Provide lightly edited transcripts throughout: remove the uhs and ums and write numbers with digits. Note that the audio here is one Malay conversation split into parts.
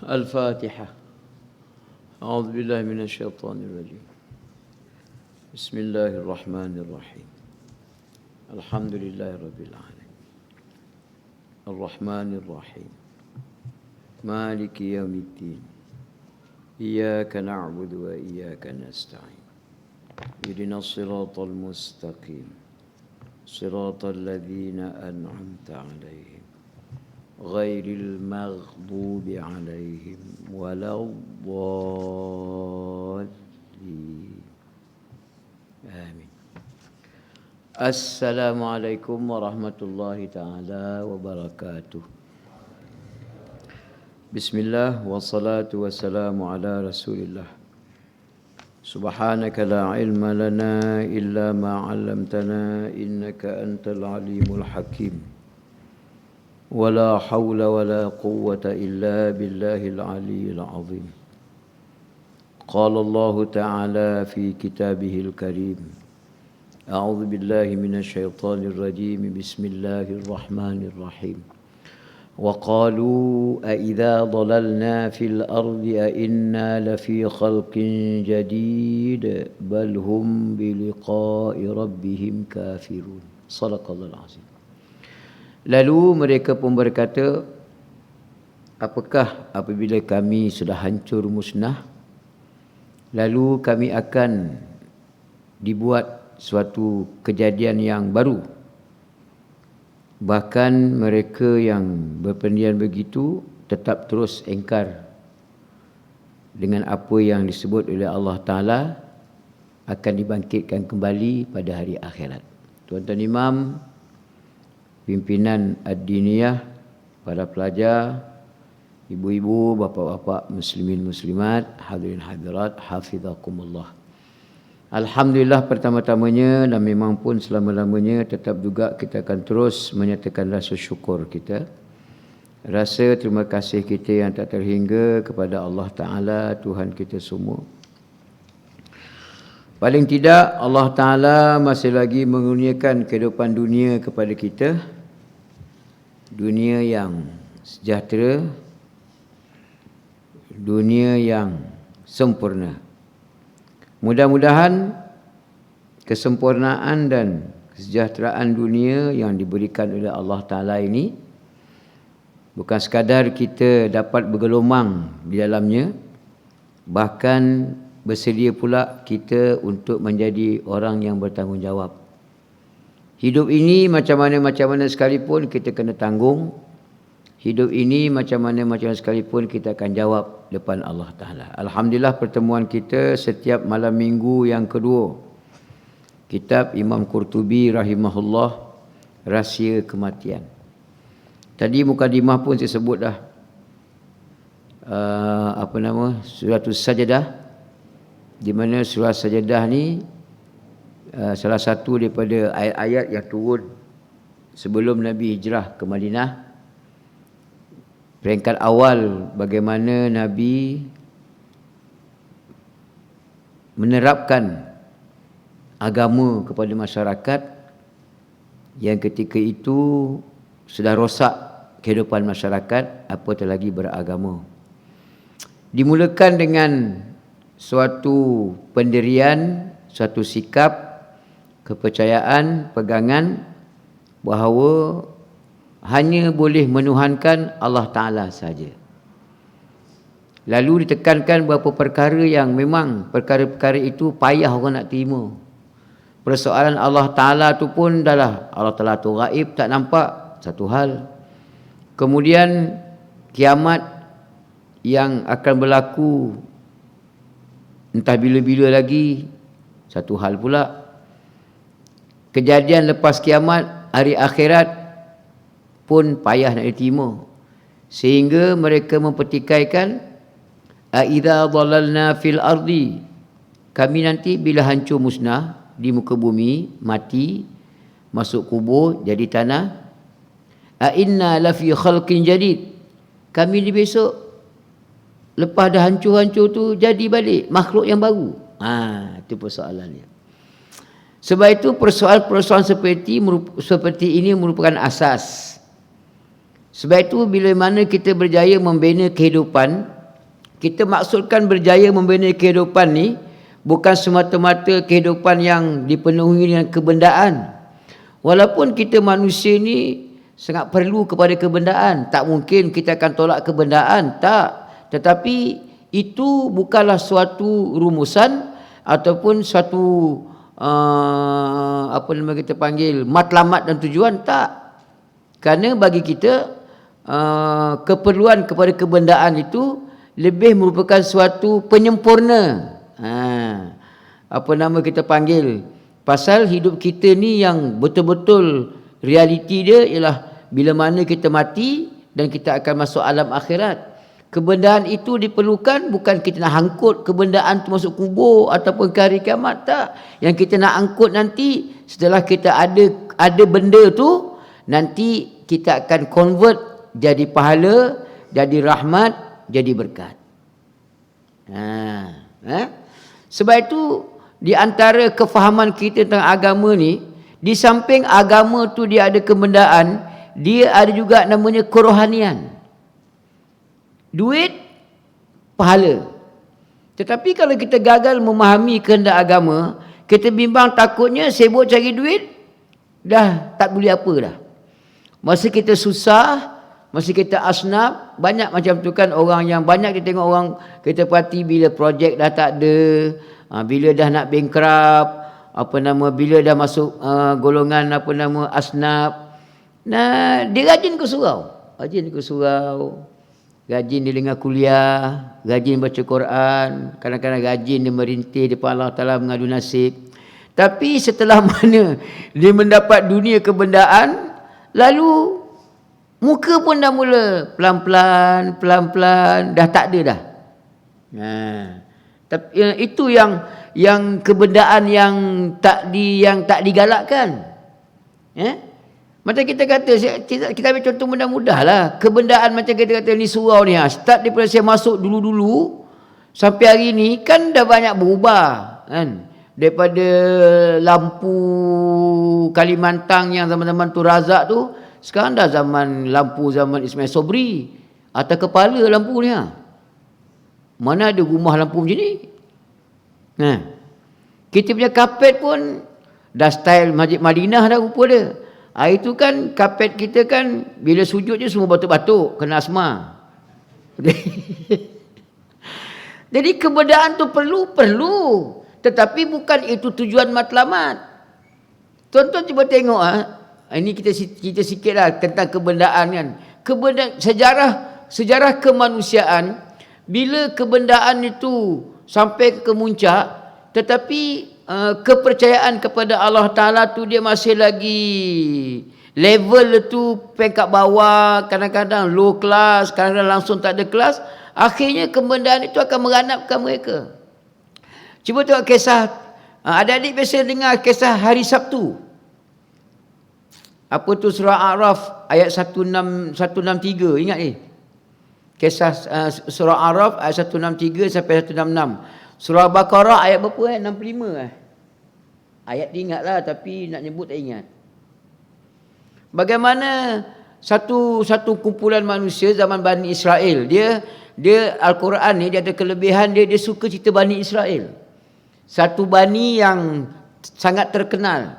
الفاتحة. أعوذ بالله من الشيطان الرجيم. بسم الله الرحمن الرحيم. الحمد لله رب العالمين الرحمن الرحيم مالك يوم الدين إياك نعبد وإياك نستعين اهدنا الصراط المستقيم صراط الذين أنعمت عليهم غير المغضوب عليهم ولا الضالين آمين. Assalamualaikum warahmatullahi ta'ala wabarakatuh. Bismillah wassalatu wassalamu ala rasulillah. Subhanaka la ilma lana illa ma 'allamtana innaka antal alimul hakim. Wala hawla wala quwwata illa billahil aliyyil azim. Qala Allah ta'ala fi kitabihil karim. A'udzu billahi minasy syaithanir rajim. Bismillahir rahmanir rahim. Wa qalu a idza dhalalna fil ardi a inna lafi khalqin jadid bal hum bi liqa'i rabbihim kafirun. Shadaqallahul azim. Lalu mereka pun berkata, apakah apabila kami sudah hancur musnah, lalu kami akan dibuat suatu kejadian yang baru. Bahkan mereka yang berpendidikan begitu tetap terus engkar dengan apa yang disebut oleh Allah Ta'ala akan dibangkitkan kembali pada hari akhirat. Tuan-tuan Imam, pimpinan ad-diniyah, para pelajar, ibu-ibu, bapa-bapa, muslimin muslimat, hadirin hadirat, hafizakumullah. Alhamdulillah pertama-tamanya dan memang pun selama-lamanya tetap juga kita akan terus menyatakan rasa syukur kita. Rasa terima kasih kita yang tak terhingga kepada Allah Ta'ala, Tuhan kita semua. Paling tidak Allah Ta'ala masih lagi mengurniakan kehidupan dunia kepada kita. Dunia yang sejahtera, dunia yang sempurna. Mudah-mudahan kesempurnaan dan kesejahteraan dunia yang diberikan oleh Allah Ta'ala ini bukan sekadar kita dapat bergelumang di dalamnya, bahkan bersedia pula kita untuk menjadi orang yang bertanggungjawab. Hidup ini macam mana sekalipun kita kena tanggung. Hidup ini macam mana sekalipun kita akan jawab depan Allah Ta'ala. Alhamdulillah pertemuan kita setiap malam minggu yang kedua. Kitab Imam Qurtubi rahimahullah, Rahsia Kematian. Tadi mukadimah pun saya sebut dah. Suratus Sajadah. Di mana surah Sajadah ni salah satu daripada ayat-ayat yang turun sebelum Nabi hijrah ke Madinah. Peringkat awal bagaimana Nabi menerapkan agama kepada masyarakat yang ketika itu sudah rosak kehidupan masyarakat, apatah lagi beragama. Dimulakan dengan suatu pendirian, suatu sikap, kepercayaan, pegangan bahawa hanya boleh menuhankan Allah Ta'ala saja. Lalu ditekankan beberapa perkara yang memang perkara-perkara itu payah orang nak terima. Persoalan Allah Ta'ala tu pun adalah Allah Ta'ala tu gaib, tak nampak, satu hal. Kemudian kiamat yang akan berlaku entah bila-bila lagi, satu hal pula. Kejadian lepas kiamat, hari akhirat pun payah nak diterima. Sehingga mereka mempertikaikan, aidza dhalalna fil ardi, kami nanti bila hancur musnah di muka bumi, mati, masuk kubur, jadi tanah, a inna lafi khalqin jadid, kami ni besok lepas dah hancur-hancur tu jadi balik makhluk yang baru. Itu persoalannya. Sebab itu persoalan-persoalan seperti ini merupakan asas. Sebab itu bila mana kita berjaya membina kehidupan Kita maksudkan berjaya membina kehidupan ni bukan semata-mata kehidupan yang dipenuhi dengan kebendaan. Walaupun kita manusia ni sangat perlu kepada kebendaan, tak mungkin kita akan tolak kebendaan, tak. Tetapi itu bukanlah suatu rumusan ataupun suatu apa nama kita panggil matlamat dan tujuan, tak. Kerana bagi kita keperluan kepada kebendaan itu lebih merupakan suatu penyempurna. Apa nama kita panggil, pasal hidup kita ni yang betul-betul realiti dia ialah bila mana kita mati dan kita akan masuk alam akhirat. Kebendaan itu diperlukan, bukan kita nak angkut kebendaan tu masuk kubur ataupun ke hari kiamat, tak. Yang kita nak angkut nanti setelah kita ada benda tu, nanti kita akan convert jadi pahala, jadi rahmat, jadi berkat. Sebab itu di antara kefahaman kita tentang agama ni, di samping agama tu dia ada kebendaan, dia ada juga namanya kerohanian. Duit, pahala. Tetapi kalau kita gagal memahami kehendak agama, kita bimbang takutnya sibuk cari duit, dah tak boleh apa dah. Masa kita susah, masa kita asnaf, banyak macam tu kan orang yang banyak kita tengok orang, kita perhati bila projek dah tak ada, bila dah nak bankrupt, bila dah masuk golongan asnaf, nah dia rajin ke surau, rajin dia dengar kuliah, rajin baca Quran, kadang-kadang rajin dia merintih depan Allah Ta'ala mengadu nasib. Tapi setelah mana dia mendapat dunia kebendaan, lalu muka pun dah mula pelan-pelan dah tak ada dah. Tapi itu yang kebendaan yang tak digalakkan. Macam kita kata, kita ambil contoh mudah-mudah lah. Kebendaan macam kita kata ni surau ni, start daripada saya masuk dulu-dulu sampai hari ni kan dah banyak berubah kan. Daripada lampu Kalimantan yang zaman-zaman tu Razak tu, sekarang dah lampu zaman Ismail Sobri. Atas kepala lampu ni. Mana ada rumah lampu macam ni? Kita punya kapet pun dah style Masjid Madinah dah rupa dia. Itu kan kapet kita kan bila sujud je semua batuk-batuk, kena asma. Jadi kebendaan tu perlu. Tetapi bukan itu tujuan matlamat. Tuan-tuan cuba tengok ini kita sikit lah tentang kebendaan kan. Sejarah kemanusiaan, bila kebendaan itu sampai ke muncak, tetapi kepercayaan kepada Allah Ta'ala tu dia masih lagi level tu peringkat bawah, kadang-kadang low class, kadang-kadang langsung tak ada kelas. Akhirnya kebendaan itu akan meranapkan mereka. Cuba tengok kisah, adik-adik biasa dengar kisah hari Sabtu. Apa tu surah A'raf ayat 163, ingat ni? Kisah surah A'raf ayat 163 sampai 166. Surah Baqarah ayat berapa 65 Ayat diingatlah tapi nak nyebut tak ingat. Bagaimana satu kumpulan manusia zaman Bani Israel, dia Al-Quran ni dia ada kelebihan, dia suka cerita Bani Israel. Satu bani yang sangat terkenal.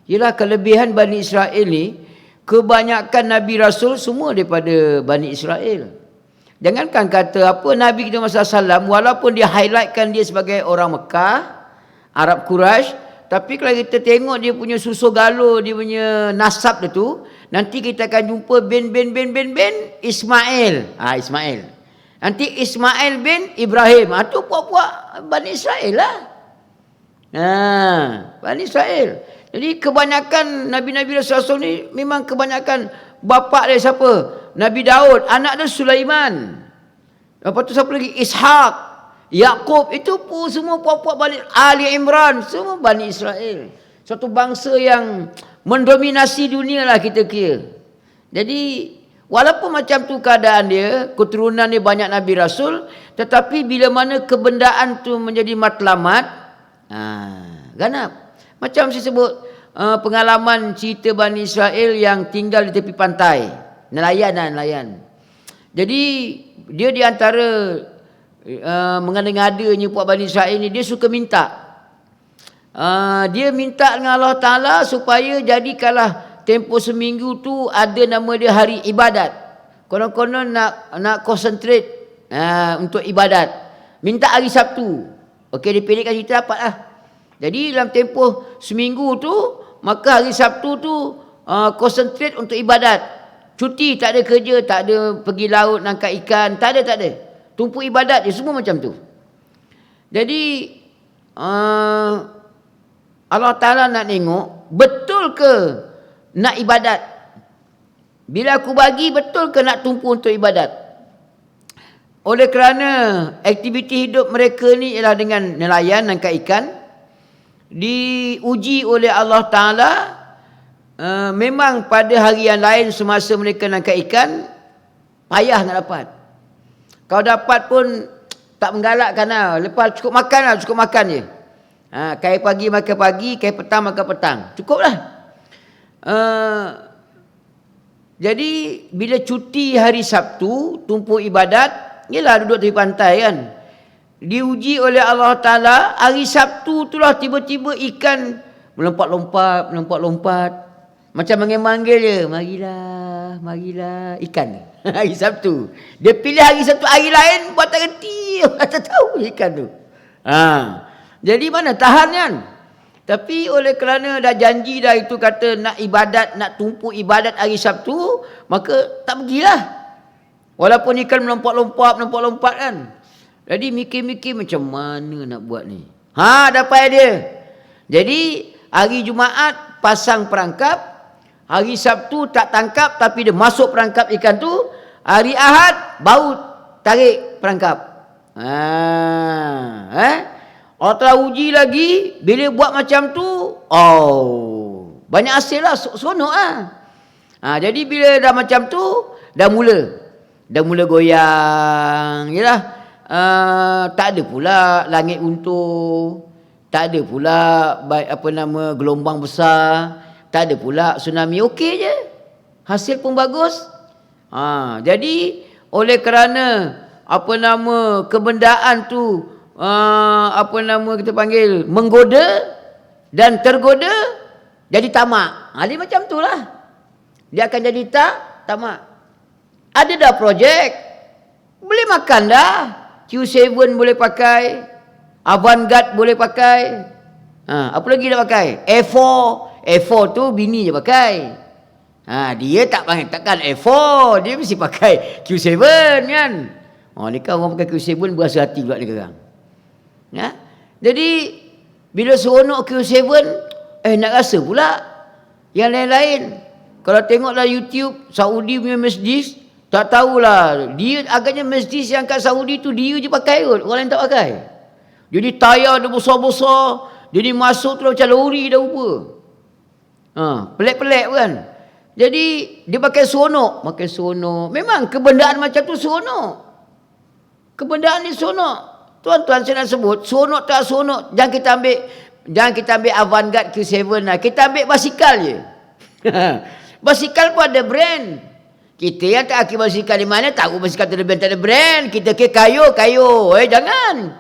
Ialah kelebihan Bani Israel ni, kebanyakan Nabi Rasul semua daripada Bani Israel. Jangankan kata apa Nabi kita SAW, walaupun dia highlightkan dia sebagai orang Mekah, Arab Quraisy, tapi kalau kita tengok dia punya susu galur, dia punya nasab dia tu, nanti kita akan jumpa bin Ismail. Ismail. Nanti Ismail bin Ibrahim. Tu puak-puak Bani Israel lah. Bani Israel. Jadi kebanyakan Nabi-Nabi Rasul ni memang kebanyakan bapa dia siapa? Nabi Daud, anak dia Sulaiman. Lepas tu siapa lagi? Ishak, Yaqub, itu pun semua puak-puak Bani Ali Imran, semua Bani Israel. Satu bangsa yang mendominasi dunia lah kita kira. Jadi walaupun macam tu keadaan dia, keturunan dia banyak Nabi Rasul, tetapi bila mana kebendaan tu menjadi matlamat, ganap. Macam saya sebut pengalaman cerita Bani Israel yang tinggal di tepi pantai, nelayan. Jadi dia di antara mengada-ngadanya Puak Bani Israel ni, dia suka minta. Dia minta dengan Allah Ta'ala supaya jadikanlah tempoh seminggu tu ada nama dia hari ibadat. Konon-konon nak concentrate untuk ibadat. Minta hari Sabtu. Okey, dia pendekkan cerita dapat lah. Jadi dalam tempoh seminggu tu, maka hari Sabtu tu concentrate untuk ibadat. Cuti, tak ada kerja, tak ada pergi laut, nangkap ikan, tak ada. Tumpu ibadat je, semua macam tu. Jadi Allah Ta'ala nak tengok, betul ke nak ibadat? Bila aku bagi, betul ke nak tumpu untuk ibadat? Oleh kerana aktiviti hidup mereka ni ialah dengan nelayan, nangkap ikan, diuji oleh Allah Ta'ala. Memang pada hari yang lain semasa mereka nangkap ikan, payah nak dapat. Kalau dapat pun tak menggalakkan lah. Lepas cukup makan je. Kai pagi makan pagi, kai petang makan petang. Cukuplah. Jadi bila cuti hari Sabtu, tumpu ibadat, yelah duduk di pantai kan. Diuji oleh Allah Ta'ala, hari Sabtu itulah tiba-tiba ikan melompat-lompat. Macam manggil je, marilah ikan. Hari Sabtu. Dia pilih hari Sabtu, hari lain buat tak reti. Tak tahu ikan tu. Jadi mana tahan kan? Tapi oleh kerana dah janji dah itu kata nak ibadat, nak tumpu ibadat hari Sabtu, maka tak pergilah. Walaupun ikan melompat-lompat kan. Jadi mikir-mikir macam mana nak buat ni. Dapat idea. Jadi hari Jumaat pasang perangkap, hari Sabtu tak tangkap tapi dia masuk perangkap ikan tu, hari Ahad baru tarik perangkap. Allah telah uji lagi, bila buat macam tu, banyak hasil lah, seronok lah. Jadi bila dah macam tu, dah mula goyang, yalah. Tak ada pula langit runtuh, tak ada pula gelombang besar, tak ada pula tsunami, okey je. Hasil pun bagus. Jadi oleh kerana kebendaan tu kita panggil menggoda dan tergoda, jadi tamak. Dia macam tu lah. Dia akan jadi tamak. Ada dah projek, boleh makan dah. Q7 boleh pakai, Avantgarde boleh pakai. Apa lagi nak pakai? A4 tu bini je pakai. Dia takkan A4, dia mesti pakai Q7 kan. Ni kan orang pakai Q7 berasa hati pula ni sekarang. Jadi bila seronok Q7, nak rasa pula yang lain-lain. Kalau tengoklah YouTube Saudi punya masjid, tak tahulah, dia agaknya masjid yang kat Saudi tu dia je pakai kot, orang lain tak pakai. Jadi tayar dia besar-besar, jadi masuk tu macam lori dah rupa. Pelik-pelik kan. Jadi dia pakai seronok. Memang kebendaan macam tu seronok. Kebendaan ni seronok. Tuan-tuan saya nak sebut, seronok tak seronok, jangan kita ambil Avantgarde Q7 lah. Kita ambil basikal je. Basikal pun ada brand. Kita yang tak akil basikal di mana, tahu basikal tak ada brand. Kita kayu. Jangan.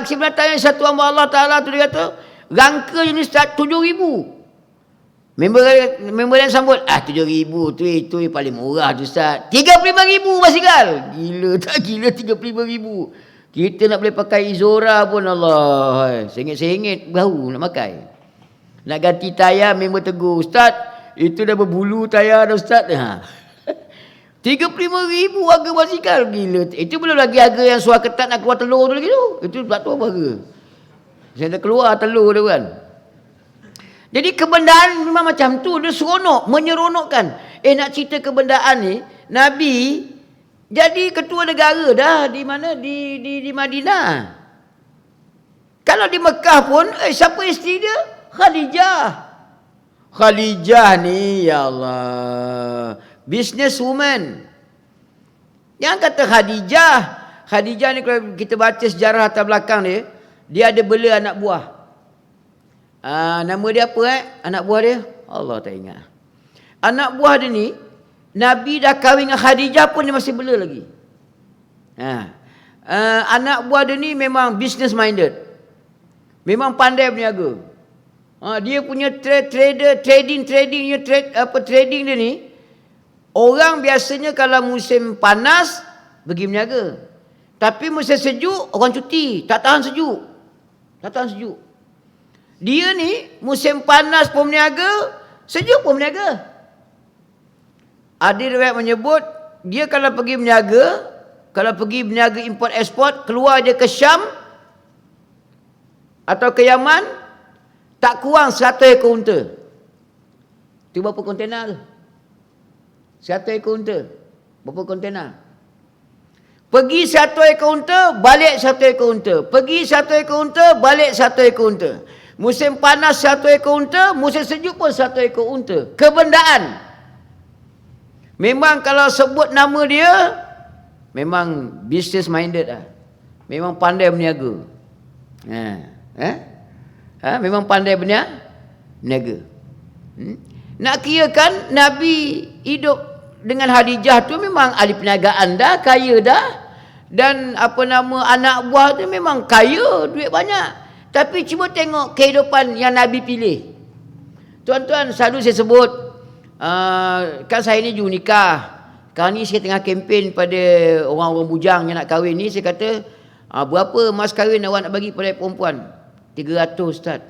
Sebenarnya satu hamba Allah Ta'ala tu dia kata, rangka jenis 7,000. Member yang sambut, 7,000 tu itu yang paling murah tu Ustaz. 35,000 basikal. Gila tak gila 35,000. Kita nak boleh pakai Izora pun Allah. Sengit-sengit baru nak pakai. Nak ganti tayar member tegur, Ustaz, itu dah berbulu tayar dah Ustaz. 35,000 harga basikal. Gila. Itu belum lagi harga yang suara ketat nak keluar telur tu lagi tu. Itu tak tahu apa harga. Saya dah keluar telur tu kan. Jadi kebendaan memang macam tu. Dia seronok, menyeronokkan. Nak cerita kebendaan ni, Nabi jadi ketua negara dah di mana? Di Madinah. Kalau di Mekah pun, siapa isteri dia? Khadijah ni, ya Allah, businesswoman. Yang kata Khadijah ni kalau kita baca sejarah latar belakang dia ada bela anak buah. Nama dia apa anak buah dia? Allah tak ingat. Anak buah dia ni, Nabi dah kahwin dengan Khadijah pun dia masih bela lagi. Anak buah dia ni memang business minded. Memang pandai berniaga. Dia punya trading dia ni, orang biasanya kalau musim panas pergi berniaga. Tapi musim sejuk orang cuti, tak tahan sejuk. Dia ni musim panas pun berniaga, sejuk pun berniaga. Ada riwayat menyebut dia kalau pergi berniaga import export, keluar dia ke Syam atau ke Yaman, tak kurang 100 ekor unta. Itu berapa kontena tu? 100 ekor unta. Berapa kontena? Pergi 100 ekor unta, balik 100 ekor unta. Pergi 100 ekor unta, balik 100 ekor unta. Musim panas 100 ekor unta, musim sejuk pun 100 ekor unta. Kebendaan. Memang kalau sebut nama dia, memang business minded lah. Memang pandai berniaga. Memang pandai berniaga. Nak kirakan Nabi hidup dengan Khadijah tu memang ahli perniagaan dah, kaya dah. Dan anak buah tu memang kaya, duit banyak. Tapi cuba tengok kehidupan yang Nabi pilih. Tuan-tuan, selalu saya sebut, kan saya ni juru nikah. Sekarang ni saya tengah kempen pada orang-orang bujang yang nak kahwin ni. Saya kata, berapa mas kahwin awak nak bagi pada perempuan? 300 Ustaz.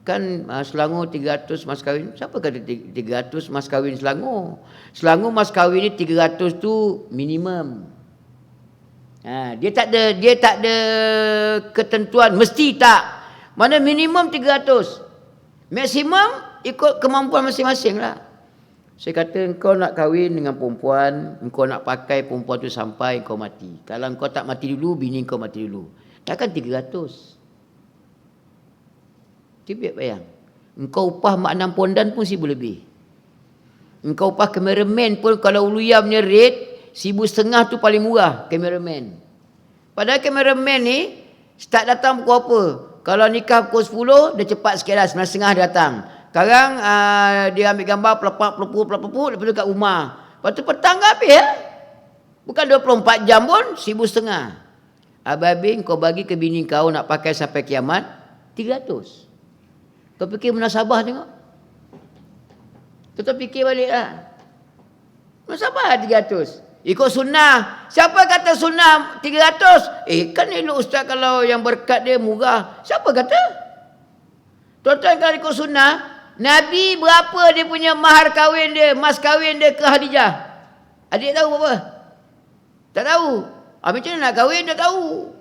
Kan Selangor 300 mas kahwin. Siapa kata 300 mas kahwin Selangor? Selangor mas kahwin ni 300 tu minimum. Dia tak ada ketentuan mesti tak. Mana minimum 300. Maksimum ikut kemampuan masing-masing lah. Saya kata engkau nak kahwin dengan perempuan, engkau nak pakai perempuan tu sampai engkau mati. Kalau engkau tak mati dulu, bini engkau mati dulu. Takkan 300. Cuba bayang. Engkau upah mak enam pondan pun 1,000 lebih. Engkau upah kameraman pun kalau Uluya punya rate 1,500 tu paling murah kameraman. Padahal kameraman ni start datang pukul apa? Kalau nikah pukul 10, dia cepat sikit lah, 9.30 dia datang. Sekarang dia ambil gambar pelapuk, lepas tu kat rumah. Lepas tu petang ke habis ya? Bukan 24 jam pun, 1,500. Habis kau bagi ke bini kau nak pakai sampai kiamat, 300. Kau fikir munasabah tengok. Kau fikir balik lah. Munasabah 300. Ikut sunnah. Siapa kata sunnah 300? Kan elok ustaz kalau yang berkat dia murah. Siapa kata? Tuan-tuan kalau ikut sunnah, Nabi berapa dia punya mahar kahwin dia, mas kahwin dia ke Khadijah? Adik tahu berapa? Tak tahu. Macam mana nak kahwin tak tahu.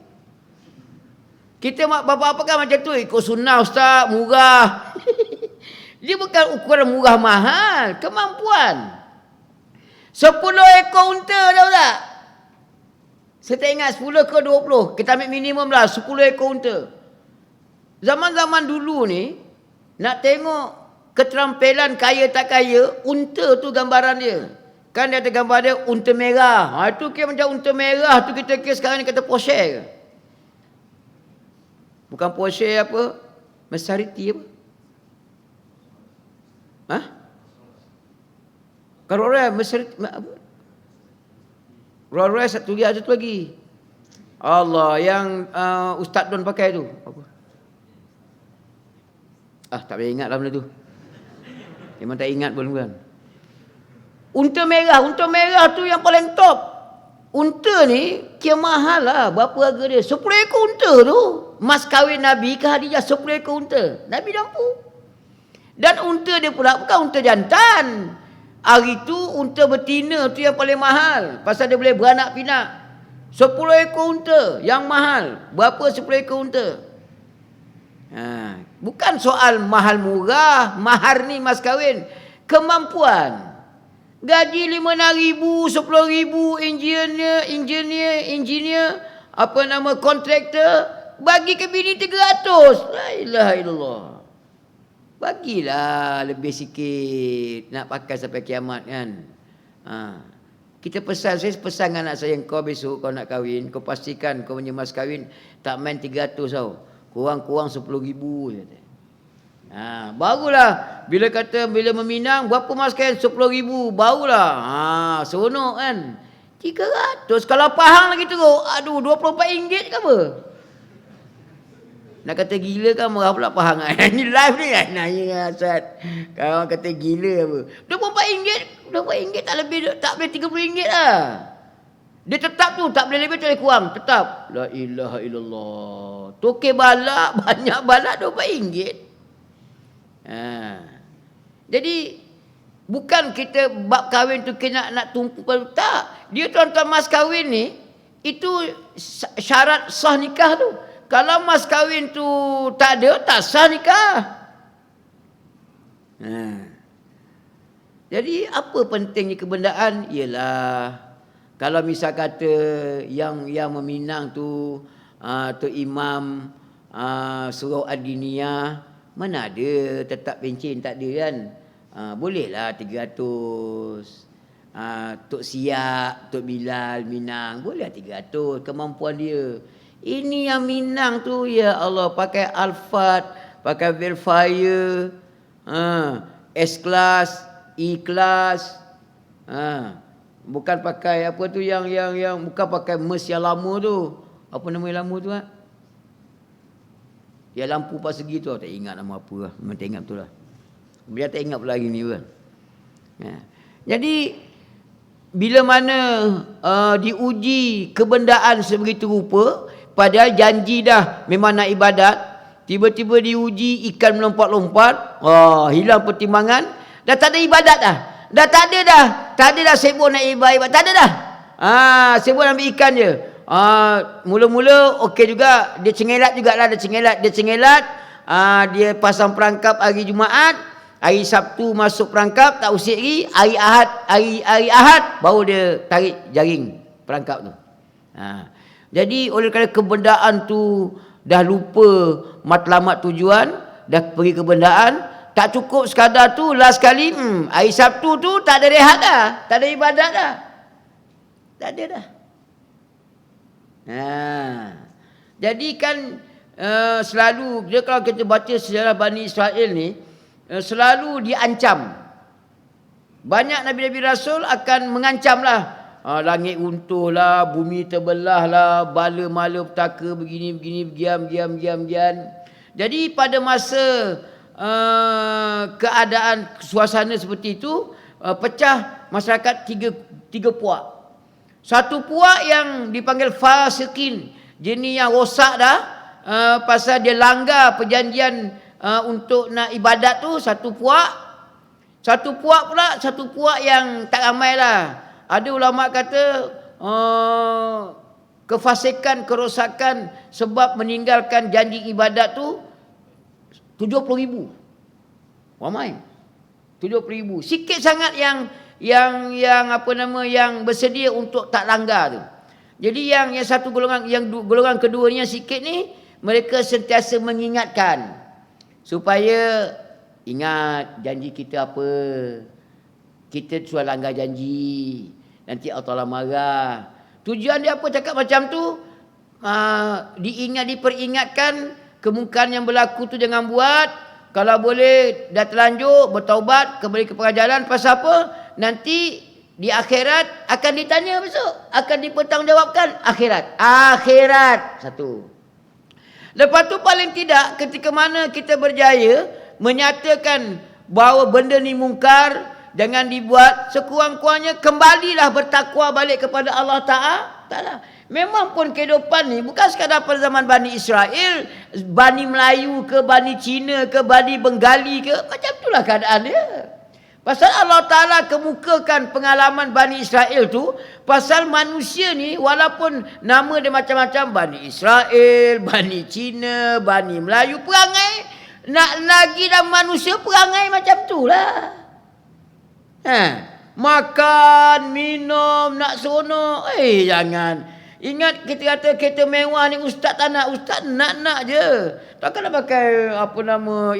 Kita bapa-bapa kan macam tu, ikut sunnah ustaz, murah. Dia bukan ukuran murah mahal, kemampuan. 10 ekor unta tahu tak? Saya tak ingat 10 ke 20. Kita ambil minimum lah 10 ekor unta. Zaman-zaman dulu ni, nak tengok keterampilan kaya tak kaya, unta tu gambaran dia. Kan dia ada gambar dia unta merah. Itu kira macam unta merah tu kita kira sekarang ni kata Porsche ke? Bukan Porsche apa? Maserati apa? Rolls-Royce, Maserati apa? Rolls-Royce satu lagi. Allah, yang Ustaz Don pakai tu. Apa? Tak boleh ingat lah benda tu. Memang tak ingat pun bukan. Unta merah tu yang paling top. Unta ni kira mahal lah. Berapa harga dia? 10 ekor unta tu. Mas kahwin Nabi ke Khadijah 10 ekor unta. Nabi mampu. Dan unta dia pula bukan unta jantan. Hari tu unta betina tu yang paling mahal. Pasal dia boleh beranak pinak. 10 ekor unta yang mahal. Berapa 10 ekor unta? Bukan soal mahal murah. Mahar ni mas kahwin. Kemampuan. Gaji 5,000, 10,000, engineer, kontraktor, bagi ke bini 300. La ilaha illallah. Bagilah lebih sikit. Nak pakai sampai kiamat kan. Saya pesan anak saya, kau besok kau nak kahwin, kau pastikan kau punya mas kahwin tak main 300 tau. Kurang-kurang 10,000. Barulah bila meminang berapa mas kahwin 10,000, barulah seronok kan. 300. Kalau Pahang lagi teruk, aduh RM24 ke apa? Nak kata gila kan marah pula Pahang. Ni live ni kan. Nanya Ustaz. Kalau kata gila apa? RM24, RM24 tak lebih, tak boleh RM30 lah. Dia tetap tu, tak boleh lebih, tak boleh kurang. Tetap. La ilaha illallah. Tokek balak, banyak balak RM24. Jadi, bukan kita bab kahwin tu kena nak tumpu pada tak. Dia tuan-tuan mas kahwin ni, itu syarat sah nikah tu. Kalau mas kahwin tu tak ada, tak sah nikah. Jadi apa pentingnya kebendaan? Ialah kalau misal kata yang meminang tu imam surau ad-diniyah, mana ada tetap pencen, tak ada kan. Bolehlah 300. Tok Siak, Tok Bilal minang, boleh 300 kemampuan dia. Ini yang minang tu, ya Allah, pakai Alphard, pakai Velfire, S-Class, E-Class, bukan pakai apa tu yang bukan pakai Merc yang lama tu. Apa nama yang lama tu? Yang lampu 4 segi tu, tak ingat nama apa lah. Memang tak ingat betul lah. Biar tak ingat pula hari ni kan. Jadi bila mana diuji kebendaan sebegitu rupa, padahal janji dah memang nak ibadat, tiba-tiba diuji ikan melompat-lompat, hilang pertimbangan, dah tak ada ibadat dah. Dah tak ada dah sibuk nak ibadat, tak ada dah. Sibuk nak ambil ikan je. Mula-mula okey juga, dia cengelat jugalah, dia cengelat, dia pasang perangkap hari Jumaat, hari Sabtu masuk perangkap, tak usik lagi, hari Ahad baru dia tarik jaring perangkap tu. Jadi oleh kerana kebendaan tu dah lupa matlamat tujuan, dah pergi kebendaan, tak cukup sekadar tu, last kali hari Sabtu tu tak ada rehat dah, tak ada ibadat dah. Tak ada dah. Jadi kan selalu dia, kalau kita baca sejarah Bani Israel ni, selalu diancam. Banyak Nabi-Nabi Rasul akan mengancam lah. Langit runtuh lah, bumi terbelah lah, bala mala petaka begini, gian. Jadi pada masa keadaan suasana seperti itu, pecah masyarakat tiga puak. Satu puak yang dipanggil fasikin, jenis yang rosak dah, pasal dia langgar perjanjian untuk nak ibadat tu. Satu puak yang tak ramai lah. Ada ulama kata kefasikan, kerosakan sebab meninggalkan janji ibadat tu 70,000. Ramai. 70,000. Sikit sangat yang bersedia untuk tak langgar tu. Jadi yang satu golongan, yang golongan kedua ni yang sikit ni, mereka sentiasa mengingatkan supaya ingat janji kita apa. Kita sudah langgar janji, nanti Allah Ta'ala marah. Tujuan dia apa cakap macam tu? Diperingatkan kemungkaran yang berlaku tu jangan buat. Kalau boleh dah terlanjur, bertaubat, kembali ke pengajaran. Pasal apa? Nanti di akhirat akan ditanya besok, akan dipertanggungjawabkan akhirat. Satu. Lepas tu paling tidak ketika mana kita berjaya menyatakan bahawa benda ni mungkar, jangan dibuat, sekurang-kurangnya kembalilah bertakwa balik kepada Allah Ta'ala. Memang pun kehidupan ni bukan sekadar pada zaman Bani Israel, Bani Melayu ke, Bani Cina ke, Bani Bengali ke, macam itulah keadaan dia. Pasal Allah Ta'ala kemukakan pengalaman Bani Israel tu, pasal manusia ni walaupun nama dia macam-macam, Bani Israel, Bani Cina, Bani Melayu, perangai nak lagi dalam manusia, perangai macam tu lah. Makan, minum, nak seronok. Jangan. Ingat kita kata kereta mewah ni ustaz tak nak. Ustaz nak je. Takkan nak pakai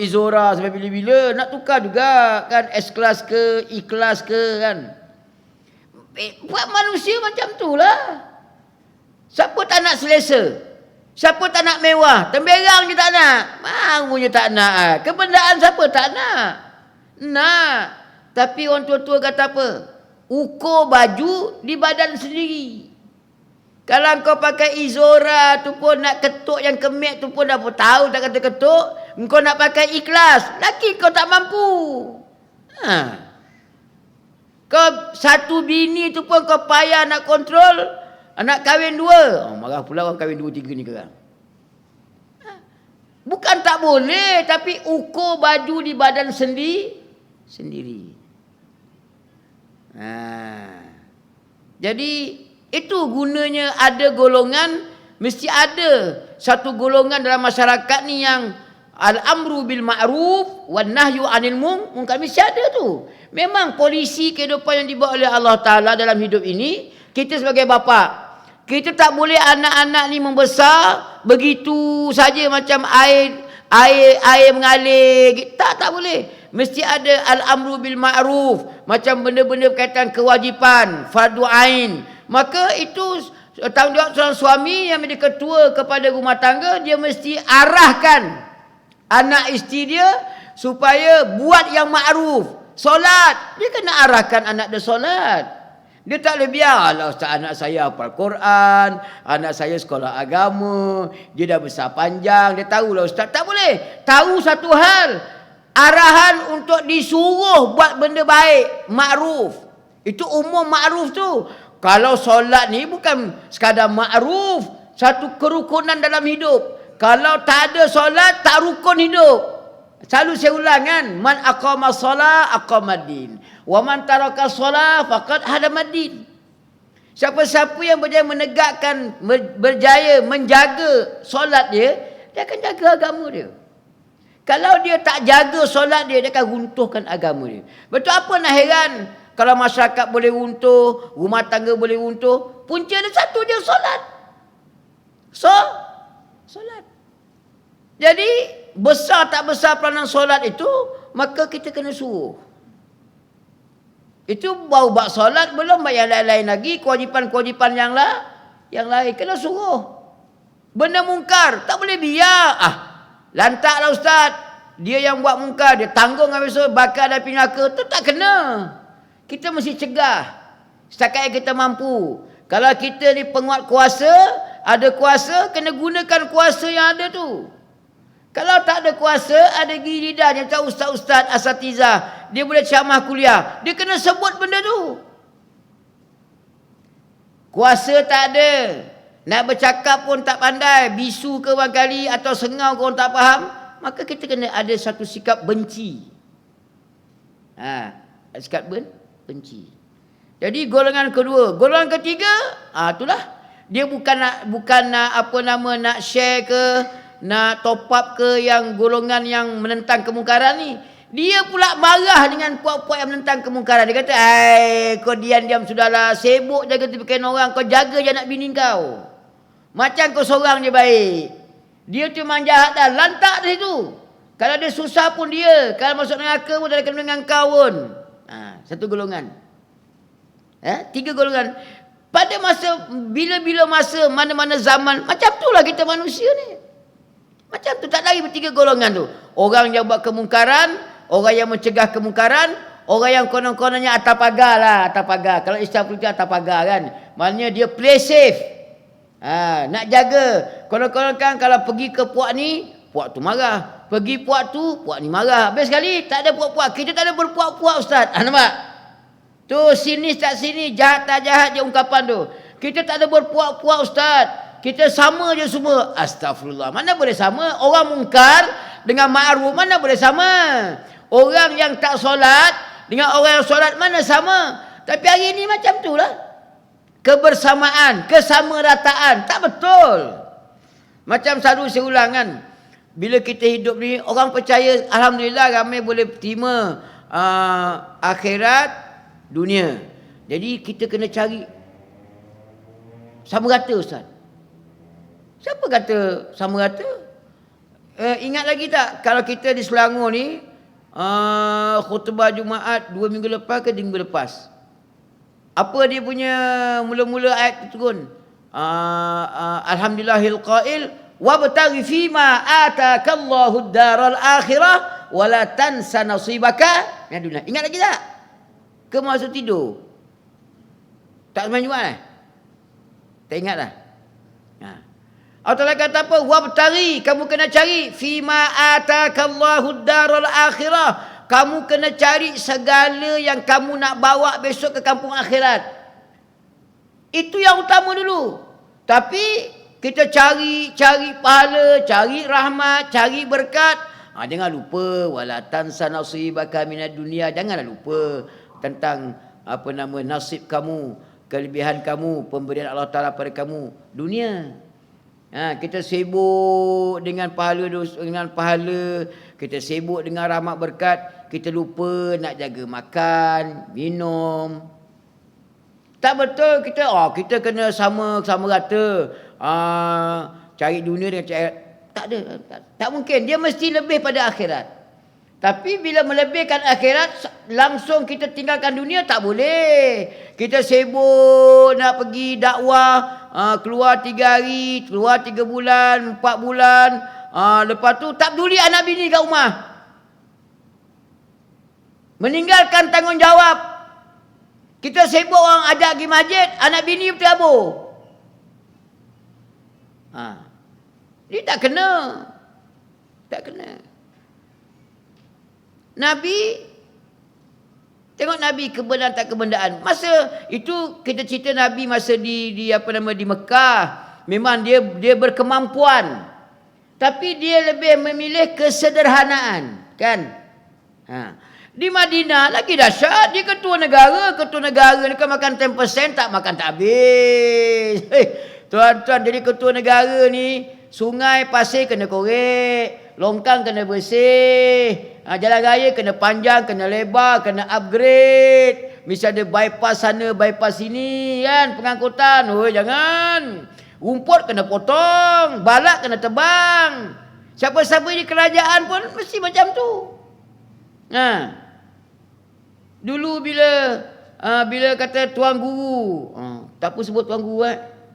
Izora sampai bila-bila. Nak tukar juga kan, S-Class ke, E-Class ke kan. Buat manusia macam tu lah. Siapa tak nak selesa? Siapa tak nak mewah? Temberang je tak nak. Marunya tak nak. Kebendaan siapa tak nak? Nak. Tapi orang tua-tua kata apa? ukur baju di badan sendiri. Kalau kau pakai izora tu pun nak ketuk yang kemek tu pun dah tahu tak kata ketuk. Kau nak pakai ikhlas. Laki kau tak mampu. Kau satu bini tu pun kau payah nak kontrol. Nak kahwin dua. Marah pula orang kahwin dua tiga ni sekarang. Bukan tak boleh. Tapi ukur baju di badan sendiri. Jadi itu gunanya ada golongan, mesti ada satu golongan dalam masyarakat ni yang al-amru bil ma'ruf wan nahyu 'anil munkar, mesti ada tu. Memang polisi kehidupan yang dibawa oleh Allah Taala dalam hidup ini, kita sebagai bapa, kita tak boleh anak-anak ni membesar begitu saja macam air mengalir. Tak boleh. Mesti ada al-amru bil ma'ruf, macam benda-benda berkaitan kewajipan, fardu ain. Maka itu tanggungjawab seorang suami yang menjadi ketua kepada rumah tangga, dia mesti arahkan anak isteri dia supaya buat yang ma'ruf. Solat, dia kena arahkan anak dia solat. Dia tak boleh biarlah ustaz, anak saya hafal Quran, anak saya sekolah agama, dia dah besar panjang, dia tahulah ustaz. Tak boleh. Tahu satu hal, arahan untuk disuruh buat benda baik, ma'ruf. Itu umum ma'ruf tu. Kalau solat ni bukan sekadar ma'ruf, satu kerukunan dalam hidup. Kalau tak ada solat, tak rukun hidup. Selalu saya ulang kan, man aqama solat aqamad din, wa man taraka solat faqad hadamad din. Siapa-siapa yang berjaya menegakkan, berjaya menjaga solat dia akan jaga agama dia. Kalau dia tak jaga solat dia akan runtuhkan agama dia. Betul, apa nak heran kalau masyarakat boleh runtuh, rumah tangga boleh runtuh, punca ada satu je, solat. Solat. Jadi besar tak besar peranan solat itu, maka kita kena suruh. Itu baru bab solat, belum bab yang lain-lain lagi, kewajipan-kewajipan yang lain kena suruh. Benda mungkar tak boleh biar. Lantaklah ustaz, dia yang buat mungkar, dia tanggung habis tu bakar dan api neraka, tu tak kena. Kita mesti cegah setakat yang kita mampu. Kalau kita ni penguat kuasa, ada kuasa, kena gunakan kuasa yang ada tu. Kalau tak ada kuasa, ada gigi lidah yang tahu ustaz-ustaz, asatizah, dia boleh ceramah kuliah, dia kena sebut benda tu. Kuasa tak ada, nak bercakap pun tak pandai, bisu ke barangkali atau sengau ke orang tak faham, maka kita kena ada satu sikap benci. Sikap benci. Jadi golongan kedua, golongan ketiga, itulah dia bukan nak share ke, nak top up ke yang golongan yang menentang kemungkaran ni. Dia pula marah dengan puak-puak yang menentang kemungkaran. Dia kata, kau diam-diam sudahlah, sibuk jaga tipikan orang, kau jaga je anak bini kau. Macam kau seorang je baik. Dia tu memang jahat dah, lantak dari tu. Kalau dia susah pun dia, kalau masuk neraka pun dia kena dengan kau pun. Satu golongan. Tiga golongan. Pada masa, bila-bila masa, mana-mana zaman, macam itulah kita manusia ni. Macam tu, tak lagi bertiga golongan tu. Orang yang buat kemungkaran, orang yang mencegah kemungkaran, orang yang konon-kononnya atas pagar lah, atas pagar. Kalau Islam politik atas pagar kan. Maknanya dia play safe. Nak jaga. Konon-konon kan kalau pergi ke puak ni, puak tu marah. Pergi puak tu, puak ni marah. Habis sekali, tak ada puak-puak. Kita tak ada berpuak-puak ustaz. Nampak? Tu sini tak sini, jahat tak jahat je ungkapan tu. Kita tak ada berpuak-puak ustaz. Kita sama je semua. Astagfirullah. Mana boleh sama? Orang mungkar dengan ma'ruf mana boleh sama? Orang yang tak solat dengan orang yang solat mana sama? Tapi hari ini macam tu lah. Kebersamaan, kesamarataan. Tak betul. Macam selalu saya ulang kan. Bila kita hidup ni, orang percaya, alhamdulillah ramai boleh terima akhirat, dunia. Jadi kita kena cari sama rata ustaz. Siapa kata sama rata? Ingat lagi tak kalau kita di Selangor ni khutbah Jumaat 2 minggu lepas ke 3 minggu lepas? Apa dia punya mula-mula ayat turun? Alhamdulillahil qail wabtaghi fima atakallahu ad-daral akhirah wala tansa nasibaka minad dunya. Ingat lagi tak? Ke masuk tidur? Tak sembahyang Jumaat tak ingat dah. Allah Ta'ala kata apa? Wabtari, kamu kena cari fima atakallahu darul akhirah. Kamu kena cari segala yang kamu nak bawa besok ke kampung akhirat. Itu yang utama dulu. Tapi kita cari pahala, cari rahmat, cari berkat. Jangan lupa wala tansa nasibaka minad dunia. Janganlah lupa tentang nasib kamu, kelebihan kamu, pemberian Allah Ta'ala pada kamu dunia. Kita sibuk dengan pahala, kita sibuk dengan rahmat berkat, kita lupa nak jaga makan, minum. Tak betul kita kena sama rata. Cari dunia dengan cari, tak ada, tak mungkin. Dia mesti lebih pada akhirat. Tapi bila melebihkan akhirat, langsung kita tinggalkan dunia, tak boleh. Kita sibuk nak pergi dakwah, keluar 3 hari, keluar 3 bulan, 4 bulan. Lepas tu tak peduli anak bini kat rumah. Meninggalkan tanggungjawab. Kita sibuk orang ajak pergi masjid, anak bini berterabur. Ini tak kena. Tak kena. Nabi, tengok Nabi kebendaan tak kebendaan. Masa itu kita cerita Nabi masa di Mekah, memang dia berkemampuan. Tapi dia lebih memilih kesederhanaan, kan? Di Madinah lagi dahsyat, dia ketua negara ni kan makan 10% tak makan tak habis. Tuan-tuan, jadi ketua negara ni, sungai pasir kena korek, longkang kena bersih, jalan raya kena panjang, kena lebar, kena upgrade. Misalnya ada bypass sana, bypass sini kan, pengangkutan. Jangan. Rumput kena potong, balak kena tebang. Siapa-siapa di kerajaan pun mesti macam tu. Dulu bila kata tuan guru, tak apa sebut tuan guru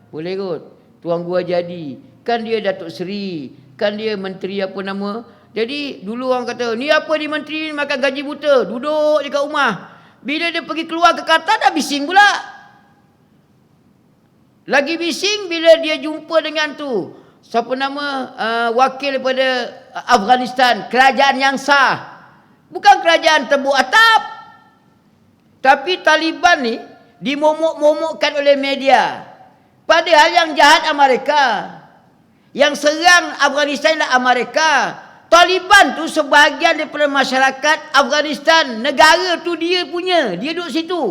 boleh kot. Tuan guru jadi, kan dia Datuk Seri, kan dia menteri apa nama. Jadi dulu orang kata, ni apa ni menteri ni makan gaji buta, duduk dekat rumah. Bila dia pergi keluar ke Qatar, dah bising pula. Lagi bising bila dia jumpa dengan tu, siapa nama, wakil daripada Afghanistan, kerajaan yang sah. Bukan kerajaan tembok atap. Tapi Taliban ni dimomok-momokkan oleh media. Padahal yang jahat Amerika. Yang serang Afghanistan adalah Amerika. Taliban tu sebahagian daripada masyarakat Afghanistan. Negara tu dia punya. Dia duduk situ.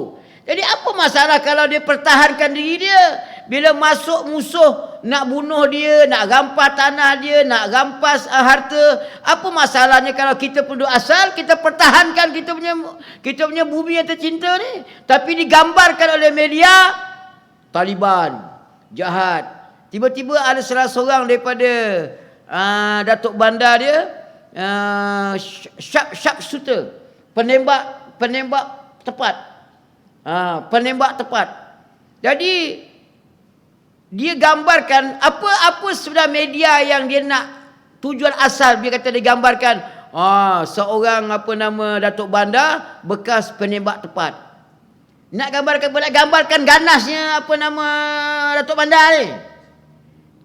Jadi apa masalah kalau dia pertahankan diri dia? Bila masuk musuh nak bunuh dia, nak rampas tanah dia, nak rampas harta, apa masalahnya kalau kita penduduk asal, kita pertahankan kita punya bumi yang tercinta ni? Tapi digambarkan oleh media, Taliban jahat. Tiba-tiba ada salah seorang daripada Datuk Bandar dia, sharp shooter, penembak tepat. Penembak tepat. Jadi dia gambarkan apa sebenarnya media yang dia nak, tujuan asal dia kata dia gambarkan seorang Datuk Bandar bekas penembak tepat. Nak gambarkan ganasnya Datuk Bandar ni.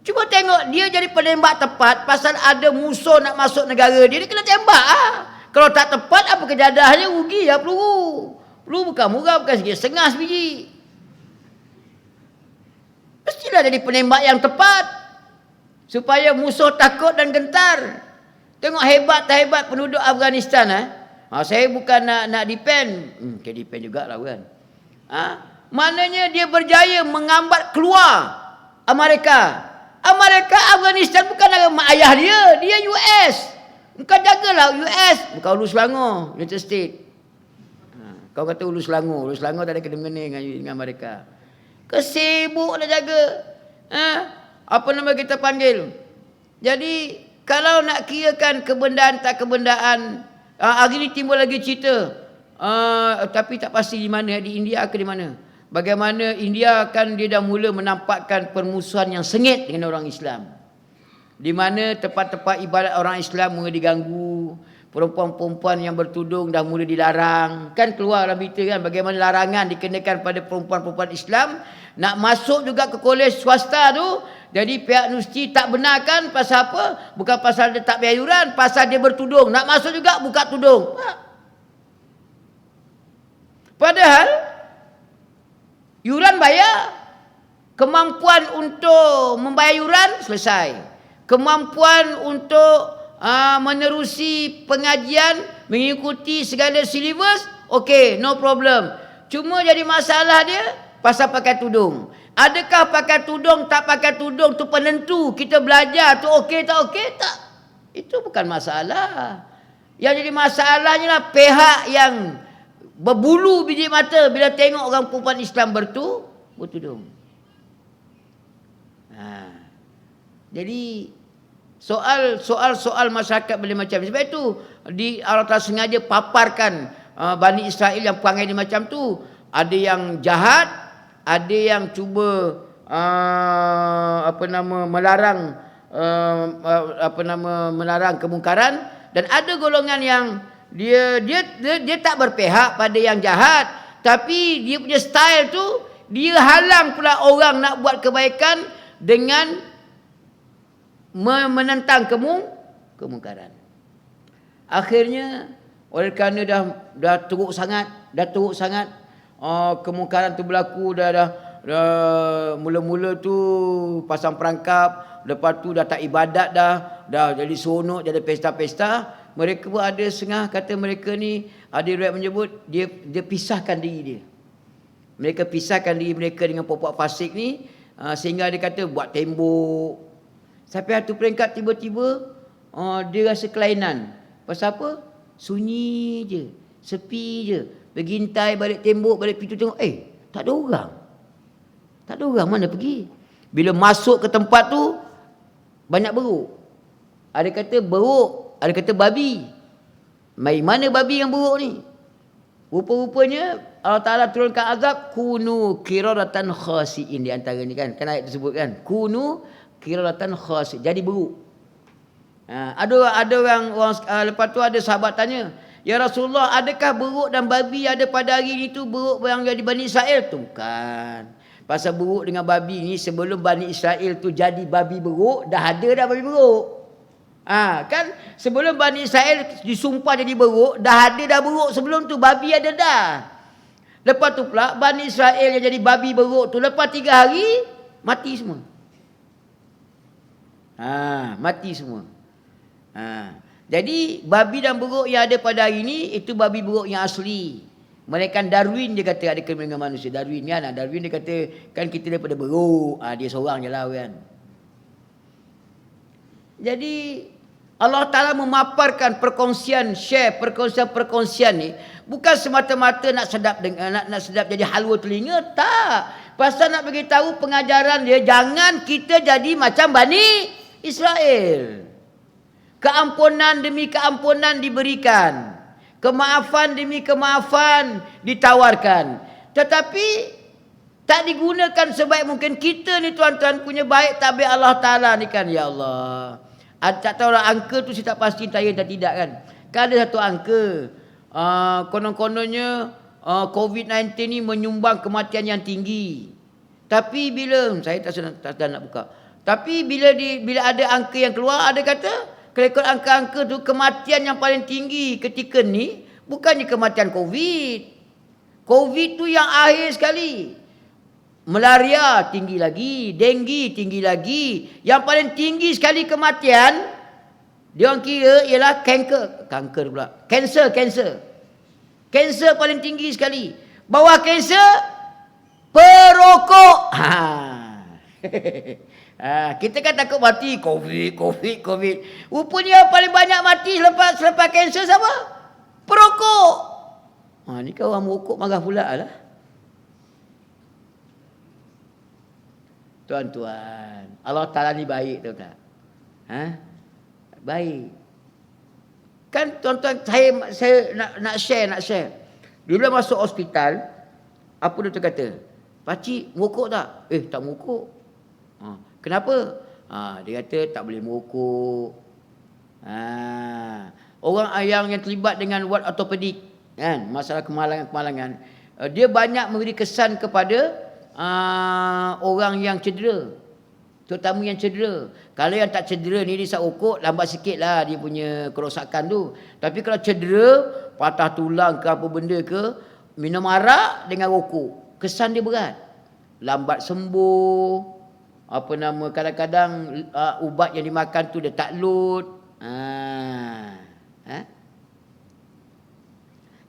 Cuba tengok dia jadi penembak tepat pasal ada musuh nak masuk negara dia kena tembak. Kalau tak tepat apa kejadahnya, rugi peluru. Peluru bukan murah, bukan sikit setengah sebiji. Mestilah jadi penembak yang tepat supaya musuh takut dan gentar. Tengok hebat tak hebat penduduk Afghanistan. Saya bukan nak defend, defend jugalah kan. Maknanya dia berjaya mengambat keluar Amerika. Afghanistan bukan agama ayah dia US. Kau jagalah US, bukan Hulu Selangor, United States. Kau kata Hulu Selangor tak ada kena-mengena dengan Amerika. Kesibuk nak jaga. Apa nama kita panggil. Jadi kalau nak kirakan kebendaan tak kebendaan, hari ni timbul lagi cerita. Tapi tak pasti di mana, di India ke di mana. Bagaimana India kan dia dah mula menampakkan permusuhan yang sengit dengan orang Islam. Di mana tempat-tempat ibadat orang Islam mula diganggu. Perempuan-perempuan yang bertudung dah mula dilarang. Kan keluar dalam berita kan bagaimana larangan dikenakan pada perempuan-perempuan Islam. Nak masuk juga ke kolej swasta tu. Jadi pihak universiti tak benarkan pasal apa? Bukan pasal dia tak bayar yuran, pasal dia bertudung. Nak masuk juga buka tudung. Padahal yuran bayar. Kemampuan untuk membayar yuran selesai. Kemampuan untuk menerusi pengajian, mengikuti segala silibus, okey, no problem. Cuma jadi masalah dia pasal pakai tudung. Adakah pakai tudung, tak pakai tudung tu penentu kita belajar tu okey tak okey? Tak. Itu bukan masalah. Yang jadi masalahnya lah pihak yang berbulu biji mata bila tengok orang perempuan Islam bertudung. Jadi soal masyarakat boleh macam sebab itu Allah Ta'ala sengaja paparkan Bani Israel yang perangai dia macam tu. Ada yang jahat, ada yang cuba melarang kemungkaran, dan ada golongan yang dia tak berpihak pada yang jahat, tapi dia punya style tu dia halang pula orang nak buat kebaikan dengan menentang kemungkaran. Akhirnya oleh kerana dah teruk sangat, kemungkaran tu berlaku, dah mula-mula tu pasang perangkap, lepas tu dah tak ibadat dah jadi seronok, jadi pesta-pesta. Mereka pun ada setengah kata mereka ni, ada riwayat menyebut dia pisahkan diri dia. Mereka pisahkan diri mereka dengan puak-puak fasik ni, sehingga dia kata buat tembok. Sampai satu peringkat tiba-tiba dia rasa kelainan. Pasal apa? Sunyi je, sepi je. Bergintai balik tembok, balik pintu tengok, tak ada orang. Tak ada orang, mana pergi? Bila masuk ke tempat tu, banyak beruk. Ada kata beruk, ada kata babi. Mai mana babi yang beruk ni? Rupa-rupanya Allah Ta'ala turunkan azab, kunu qiradatan khasi'in di antara ni kan. Kan ayat tersebut kan. Kunu qiradatan khasi'in. Jadi beruk. Ada orang lepas tu ada sahabat tanya, ya Rasulullah, adakah beruk dan babi ada pada hari itu beruk yang jadi Bani Israel? Tu bukan. Pasal beruk dengan babi ni sebelum Bani Israel tu jadi babi beruk, dah ada dah babi beruk. Kan sebelum Bani Israel disumpah jadi beruk, dah ada dah beruk sebelum tu, babi ada dah. Lepas tu pula Bani Israel yang jadi babi beruk tu lepas 3 hari mati semua. Mati semua. Jadi babi dan beruk yang ada pada hari ini itu babi beruk yang asli. Mereka Darwin dia kata ada kena dengan manusia. Darwin kan, Darwin dia kata kan kita daripada beruk, dia seorang je lah kan. Jadi Allah Ta'ala memaparkan perkongsian ni bukan semata-mata nak sedap jadi halwa telinga, tak. Pasal nak bagi tahu pengajaran dia, jangan kita jadi macam Bani Israel. Keampunan demi keampunan diberikan, kemaafan demi kemaafan ditawarkan, tetapi tak digunakan sebaik mungkin. Kita ni tuan-tuan punya baik tabi Allah Ta'ala ni kan, ya Allah. Tak tahu lah angka tu saya tak pasti tayang dan tidak kan. Kan ada satu angka, konon-kononnya COVID-19 ni menyumbang kematian yang tinggi. Tapi bila saya tak nak buka. Tapi bila ada angka yang keluar, ada kata kalau angka-angka tu kematian yang paling tinggi ketika ni bukannya kematian COVID. COVID tu yang akhir sekali. Malaria tinggi lagi, denggi tinggi lagi. Yang paling tinggi sekali kematian dia orang kira ialah kanker pula. Kanser paling tinggi sekali. Bawah kanser perokok. Kita kan takut mati COVID. Rupanya paling banyak mati selepas kanser siapa? Perokok. Ni kan orang merokok marah pula lah. Tuan-tuan, Allah Ta'ala ni baik, tahu tak? Baik. Kan tuan-tuan, saya nak share. Bila masuk hospital, apa doktor kata? Pakcik, merokok tak? Tak merokok. Kenapa? Dia kata tak boleh merokok. orang yang terlibat dengan ward ortopedik, kan, masalah kemalangan-kemalangan, dia banyak memberi kesan kepada orang yang cedera, terutama yang cedera. Kalau yang tak cedera ni dia ukut, lambat sikit lah dia punya kerosakan tu. Tapi kalau cedera, patah tulang ke apa benda ke, minum arak dengan rokok, kesan dia berat, lambat sembuh. Kadang-kadang ubat yang dimakan tu dia tak load.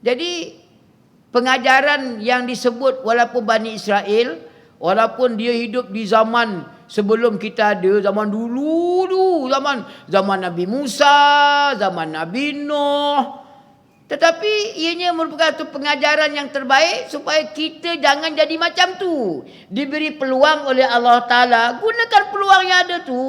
Jadi pengajaran yang disebut, walaupun Bani Israel, walaupun dia hidup di zaman sebelum kita ada, zaman dulu, zaman Nabi Musa, zaman Nabi Nuh, tetapi ianya merupakan satu pengajaran yang terbaik supaya kita jangan jadi macam tu. Diberi peluang oleh Allah Ta'ala, gunakan peluang yang ada tu.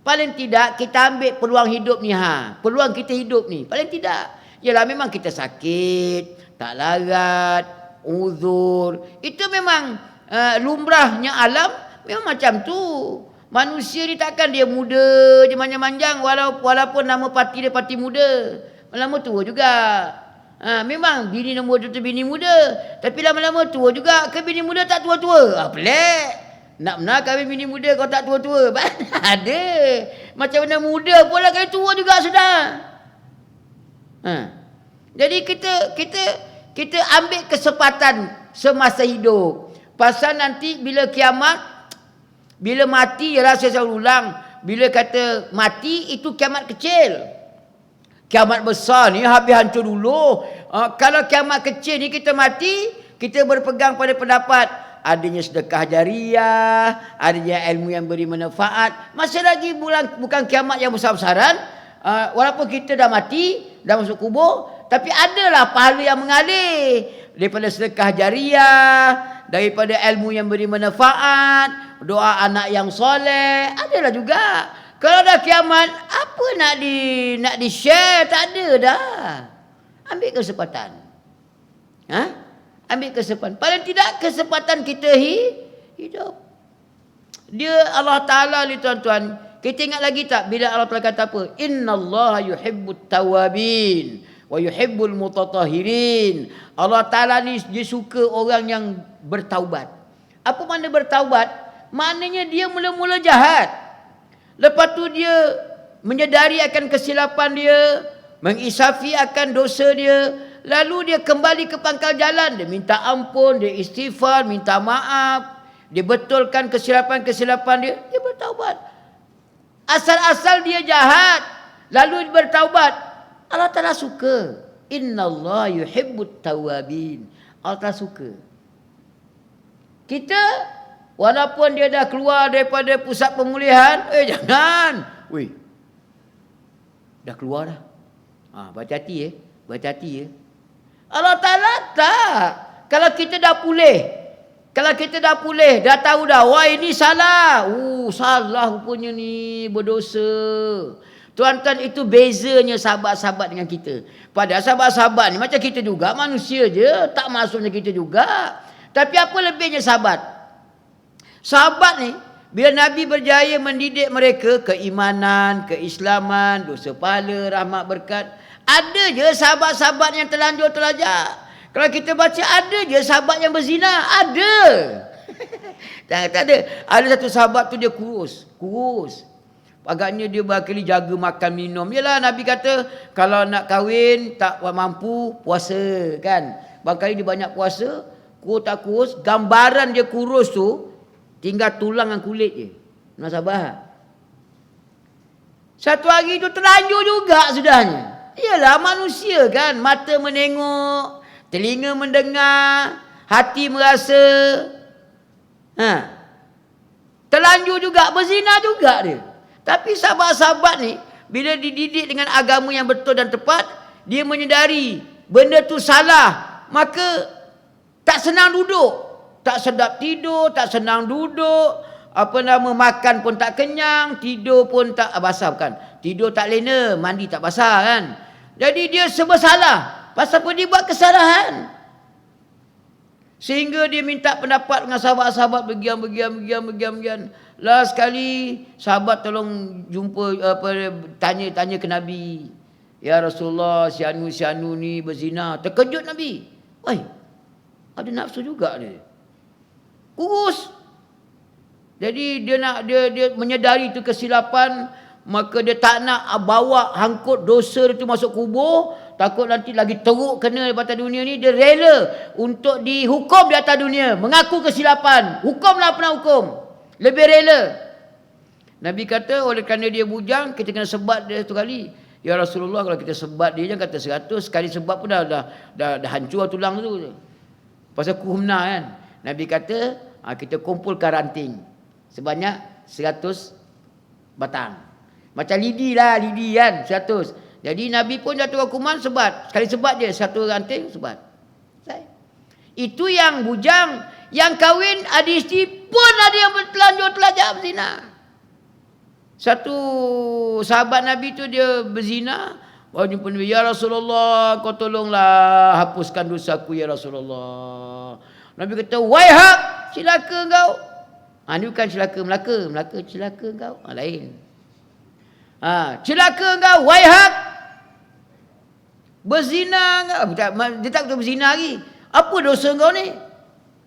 Paling tidak kita ambil peluang hidup ni. Peluang kita hidup ni. Paling tidak. Yalah, memang kita sakit, tak larat, uzur. Itu memang lumrahnya alam, memang macam tu. Manusia ni takkan dia muda, dia manjang-manjang, walaupun nama parti dia parti muda. Lama tua juga. Memang bini nombor tu bini muda, tapi lama-lama tua juga. Ke bini muda tak tua-tua. Pelik. Nak benar kahwin bini muda kau tak tua-tua. Ada. Macam mana muda pula kalau tua juga sudah. Jadi kita ambil kesempatan semasa hidup. Pasal nanti bila kiamat, bila mati, saya selalu ulang, bila kata mati itu kiamat kecil. Kiamat besar ni habis hancur dulu. Kalau kiamat kecil ni kita mati, kita berpegang pada pendapat adanya sedekah jariah, adanya ilmu yang beri manfaat. Masih lagi bukan kiamat yang besar-besaran. Walaupun kita dah mati, dah masuk kubur, tapi adalah pahala yang mengalir daripada sedekah jariah, daripada ilmu yang beri manfaat, doa anak yang soleh, adalah juga. Kalau dah kiamat, apa nak di-share? Tak ada dah. Ambil kesempatan. Ambil kesempatan. Paling tidak kesempatan kita hidup. Dia Allah Ta'ala ni tuan-tuan. Kita ingat lagi tak bila Allah Ta'ala kata apa? Innallaha yuhibbut tawabin wa yuhibbul mutatahirin. Allah Ta'ala ni dia suka orang yang bertaubat. Apa makna bertaubat? Maknanya dia mula-mula jahat. Lepas tu dia menyedari akan kesilapan dia, mengisafi akan dosa dia, lalu dia kembali ke pangkal jalan, dia minta ampun, dia istighfar, minta maaf, dia betulkan kesilapan-kesilapan dia, dia bertaubat. Asal-asal dia jahat, lalu dia bertaubat, Allah Ta'ala suka. Innallaha yuhibbut tawabin. Allah Ta'ala suka. Kita walaupun dia dah keluar daripada pusat pemulihan, jangan. Dah keluar dah. Berhati-hati berhati-hati Allah Ta'ala tak. Kalau kita dah pulih, dah tahu dah, wah ini salah. Salah rupanya ni, berdosa. Tuan-tuan, itu bezanya sahabat-sahabat dengan kita. Padahal sahabat-sahabat ni macam kita juga, manusia je, tak maksudnya kita juga. Tapi apa lebihnya sahabat? Sahabat ni, bila Nabi berjaya mendidik mereka keimanan, keislaman, dosa pahala, rahmat berkat, ada je sahabat-sahabat yang terlanjur terlajak. Kalau kita baca, ada je sahabat yang berzina, ada. Tak ada. Ada satu sahabat tu dia kurus. Agaknya dia berkali jaga makan minum. Yalah, Nabi kata kalau nak kahwin tak mampu, puasa kan. Barangkali dia banyak puasa, tak kurus, gambaran dia kurus tu tinggal tulang dan kulit je. Nasabah. Satu hari tu terlanjur juga sudahnya. Iyalah manusia kan. Mata menengok, telinga mendengar, hati merasa. Terlanjur juga, berzina juga dia. Tapi sahabat-sahabat ni, bila dididik dengan agama yang betul dan tepat, dia menyedari benda tu salah. Maka tak senang duduk. Tak sedap tidur, tak senang duduk, makan pun tak kenyang, tidur pun tak basah kan. Tidur tak lena, mandi tak basah kan. Jadi dia serba salah. Pasal apa dia buat kesalahan? Sehingga dia minta pendapat dengan sahabat-sahabat begian. Last sekali sahabat tolong jumpa tanya ke Nabi. Ya Rasulullah, si anu ni berzina. Terkejut Nabi. Woi, ada nafsu juga dia. Kurus. Jadi dia menyedari itu kesilapan, maka dia tak nak bawa hangkut dosa itu masuk kubur, takut nanti lagi teruk kena di atas dunia ni. Dia rela untuk dihukum di atas dunia, mengaku kesilapan. Hukumlah pernah hukum. Lebih rela. Nabi kata oleh kerana dia bujang, kita kena sebat dia satu kali. Ya Rasulullah, kalau kita sebat dia jangan kata 100, sekali sebat pun dah hancur tulang tu. Pasal kuhumna kan. Nabi kata kita kumpulkan ranting sebanyak 100 batang. Macam lidi kan 100. Jadi Nabi pun jatuh hukuman sebat. Sekali sebat je satu ranting sebat. Itu yang bujang, yang kahwin ada isteri pun ada yang bertelanjur telajak berzina. Satu sahabat Nabi tu dia berzina, baru jumpa Nabi, ya Rasulullah, kau tolonglah hapuskan dosaku ya Rasulullah. Nabi kata, waihak, celaka kau. Ini bukan celaka Melaka celaka kau. Lain. Celaka kau, waihak. Berzina kau. Dia tak kata berzina lagi. Apa dosa kau ni?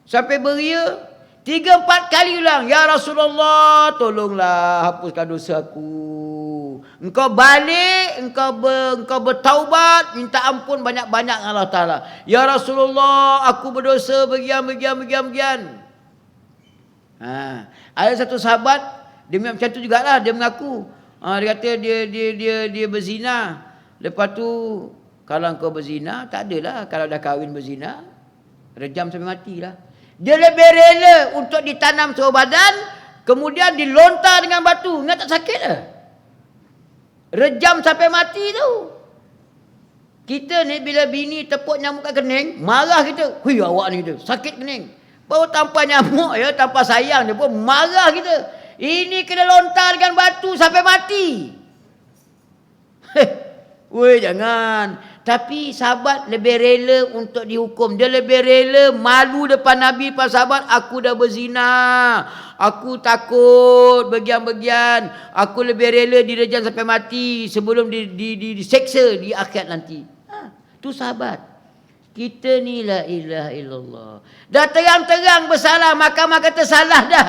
Sampai beria 3-4 kali ulang, ya Rasulullah, tolonglah hapuskan dosaku. Engkau balik, engkau bertaubat, minta ampun banyak-banyak dengan Allah Ta'ala. Ya Rasulullah, aku berdosa bagian. Ada satu sahabat, dia macam tu jugalah, dia mengaku. Dia kata dia berzina. Lepas tu, kalau engkau berzina, tak adalah. Kalau dah kahwin berzina, rejam sampai matilah. Dia lebih rela untuk ditanam seluruh badan, kemudian dilontar dengan batu. Ingat tak sakit dah? Rejam sampai mati tu. Kita ni bila bini tepuk nyamuk kat kening, marah kita. Hui awak ni kita, sakit kening. Baru tanpa nyamuk ya, tanpa sayang dia pun marah kita. Ini kena lontar dengan batu sampai mati. Weh jangan. Tapi sahabat lebih rela untuk dihukum. Dia lebih rela malu depan Nabi, para sahabat. Aku dah berzina. Aku takut bagian-bagian. Aku lebih rela direjam sampai mati sebelum diseksa di akhirat nanti. Tu sahabat. Kita ni la ilaha illallah. Dah terang-terang bersalah. Mahkamah kata salah dah.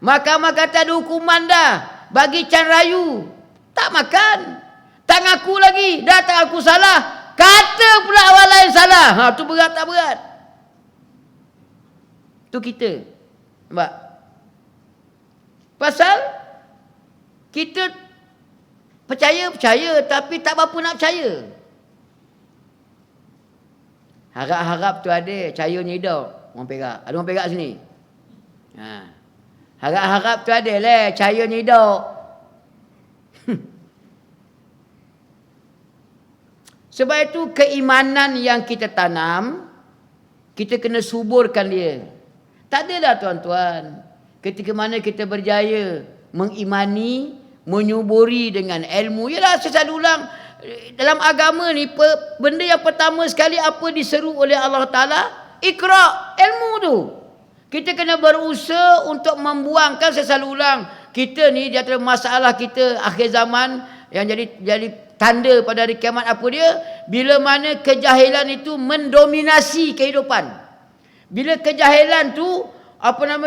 Mahkamah kata ada hukuman dah. Bagi can rayu. Tak makan. Tak ngaku lagi. Dah tak aku salah. Kata pula orang lain salah. Tu berat tak berat? Tu kita. Nampak? Pasal kita percaya tapi tak berapa nak percaya. Harap-harap tu ada cahayanya hidup. Orang Perak. Ada orang Perak sini? Harap-harap tu ada lah cahayanya hidup. Sebab itu keimanan yang kita tanam, kita kena suburkan dia. Tak adalah tuan-tuan, ketika mana kita berjaya mengimani, menyuburi dengan ilmu. Yalah saya selalu ulang, dalam agama ni benda yang pertama sekali apa diseru oleh Allah Ta'ala? Iqra', ilmu tu. Kita kena berusaha untuk membuangkan, saya selalu ulang, kita ni di antara masalah kita akhir zaman yang jadi tanda pada hari kiamat apa dia? Bila mana kejahilan itu mendominasi kehidupan. Bila kejahilan tu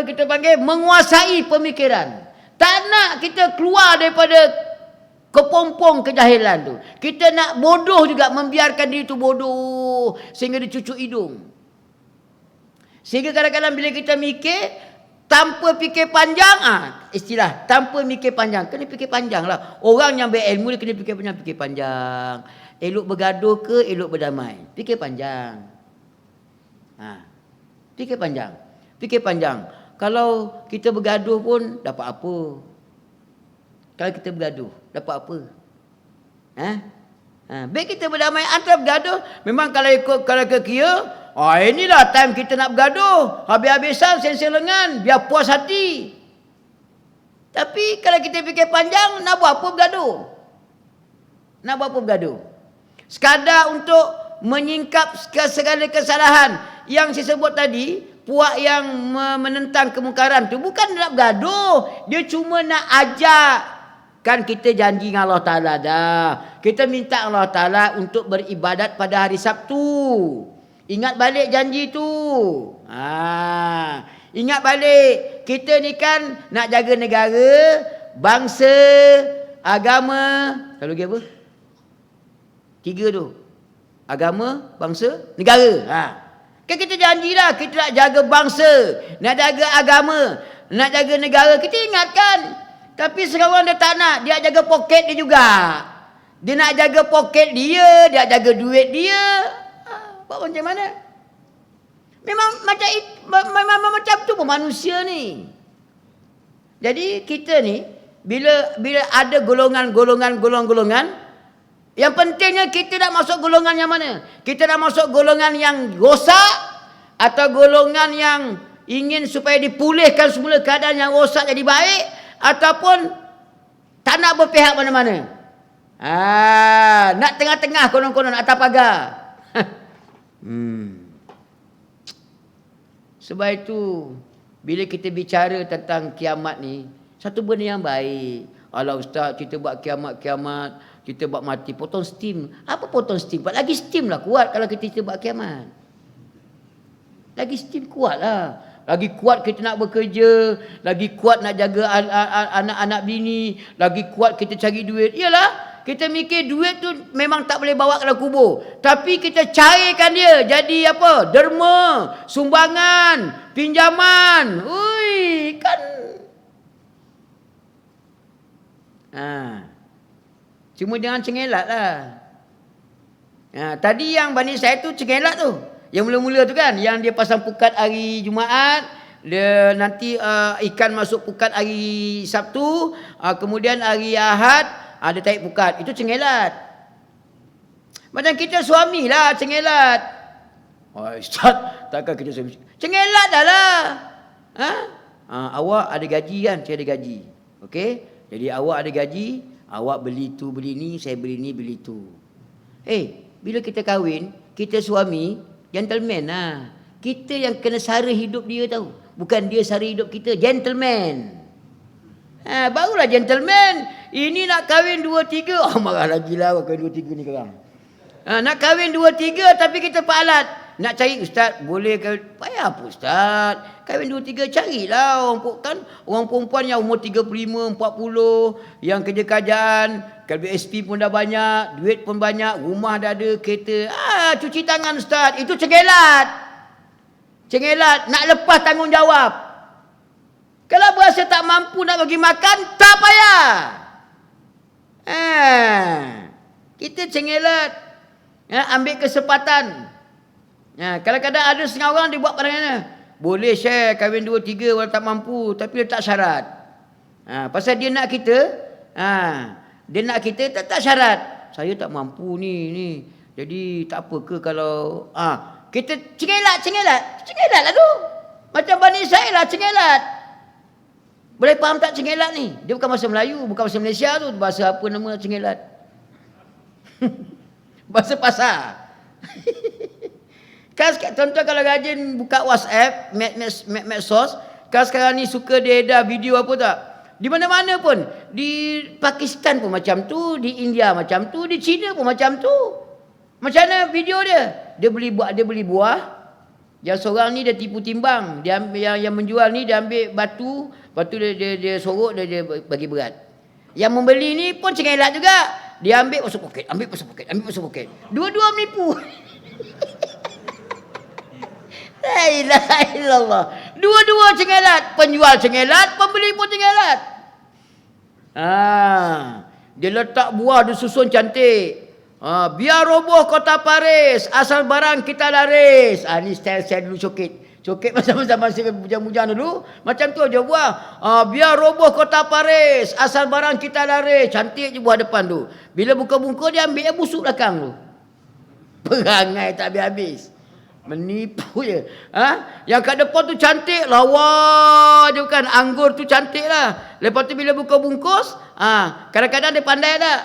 kita panggil menguasai pemikiran. Tak nak kita keluar daripada kepompong kejahilan tu. Kita nak bodoh juga, membiarkan diri tu bodoh sehingga dicucuk hidung. Sehingga kadang-kadang bila kita mikir tanpa fikir panjang, istilah tanpa mikir panjang. Kena fikir panjang lah. Orang yang berilmu dia kena fikir panjang. Elok bergaduh ke elok berdamai? Fikir panjang. Fikir panjang. Kalau kita bergaduh pun dapat apa? Kalau kita bergaduh dapat apa? Baik kita berdamai, antara bergaduh memang kalau ke kira, inilah time kita nak bergaduh. Habis-habisan sensor lengan, biar puas hati. Tapi kalau kita fikir panjang, nak buat apa bergaduh? Sekadar untuk menyingkap segala kesalahan. Yang saya sebut tadi, puak yang menentang kemungkaran tu bukan nak bergaduh. Dia cuma nak ajak Kan kita janji dengan Allah Ta'ala dah. Kita minta Allah Ta'ala untuk beribadat pada hari Sabtu. Ingat balik janji tu. Ingat balik. Kita ni kan nak jaga negara, bangsa, agama. Kalau lagi apa? 3 tu. Agama, bangsa, negara. Kan kita janji dah. Kita nak jaga bangsa, nak jaga agama, nak jaga negara. Kita ingatkan. Tapi sekarang dia tak nak. Dia jaga poket dia juga. Dia nak jaga poket dia. Dia jaga duit dia. Buat macam mana? Memang macam tu pun manusia ni. Jadi kita ni, bila ada golongan, yang pentingnya kita nak masuk golongan yang mana? Kita nak masuk golongan yang rosak, atau golongan yang ingin supaya dipulihkan semula keadaan yang rosak jadi baik, ataupun tak nak berpihak mana-mana. Nak tengah-tengah konon-konon atas pagar. Sebab itu bila kita bicara tentang kiamat ni, satu benda yang baik. Alah ustaz, kita buat kiamat, kita buat mati, potong steam. Apa potong steam? Lagi steam lah kuat kalau kita buat kiamat. Lagi steam kuat lah. Lagi kuat kita nak bekerja, lagi kuat nak jaga anak-anak bini, lagi kuat kita cari duit. Iyalah, kita mikir duit tu memang tak boleh bawa ke dalam kubur. Tapi kita cairkan dia jadi apa? Derma, sumbangan, pinjaman. Ui, kan. Cuma jangan cengelat lah. Tadi yang Bani Israil tu cengelat tu. Yang mula-mula tu kan, yang dia pasang pukat hari Jumaat, dia nanti ikan masuk pukat hari Sabtu, kemudian hari Ahad dia tarik pukat. Itu cengelat. Macam kita suami lah cengelat. Ustaz, takkan kita suami cengelat dah lah. Awak ada gaji kan, saya ada gaji. Okey? Jadi awak ada gaji, awak beli tu beli ni, saya beli ni beli tu. Bila kita kahwin, kita suami gentleman lah. Kita yang kena sara hidup dia tahu. Bukan dia sara hidup kita. Gentleman. Barulah gentleman. Ini nak kahwin 2-3. Marah lagi lah kahwin 2-3 ni sekarang. Nak kahwin 2-3 tapi kita palat. Nak cari ustaz, boleh kahwin. Payah apa ustaz? Kahwin 2-3 carilah orang perempuan yang umur 35, 40, yang kerja kerjaan, KBSP pun dah banyak, duit pun banyak, rumah dah ada, kereta. Cuci tangan ustaz. Itu cengelat. Cengelat, nak lepas tanggungjawab. Kalau berasa tak mampu nak bagi makan, tak payah. Kita cengelat. Ambil kesempatan. Kadang-kadang ada setengah orang dia buat pandangan. Boleh share kahwin 2-3 walau tak mampu, tapi dia tak syarat. Pasal dia nak kita, dia nak kita tak syarat. Saya tak mampu ni. Jadi tak apa ke kalau kita cengelat lah tu. Macam Bani Israil lah cengelat. Boleh faham tak cengelat ni? Dia bukan bahasa Melayu, bukan bahasa Malaysia tu. Bahasa apa nama cengelat? Bahasa pasar. Kan tuan-tuan kalau rajin buka WhatsApp, medsos, kan sekarang ni suka dia edar video apa tak? Di mana-mana pun. Di Pakistan pun macam tu, di India macam tu, di China pun macam tu. Macam mana video dia? Dia beli buah. Yang seorang ni dia tipu timbang. Dia ambil, yang menjual ni dia ambil batu, dia sorok, dia bagi berat. Yang membeli ni pun cengelat juga. Dia ambil masuk poket. Dua-dua menipu. La ilaha illallah. Dua-dua cengelat. Penjual cengelat, pembeli pun cengelat. Dia letak buah, dia susun cantik. Biar roboh kota Paris, asal barang kita laris. Ni style dulu coket masa-masa masih bujang-bujang dulu. Macam tu aja buah. Biar roboh kota Paris, asal barang kita laris. Cantik je buah depan tu. Bila buka-buka dia ambil yang busuk belakang tu. Perangai tak habis-habis. Menipu je. Yang kat depan tu cantik, lawa je bukan. Anggur tu cantik lah. Lepas tu bila buka bungkus, kadang-kadang dia pandai tak?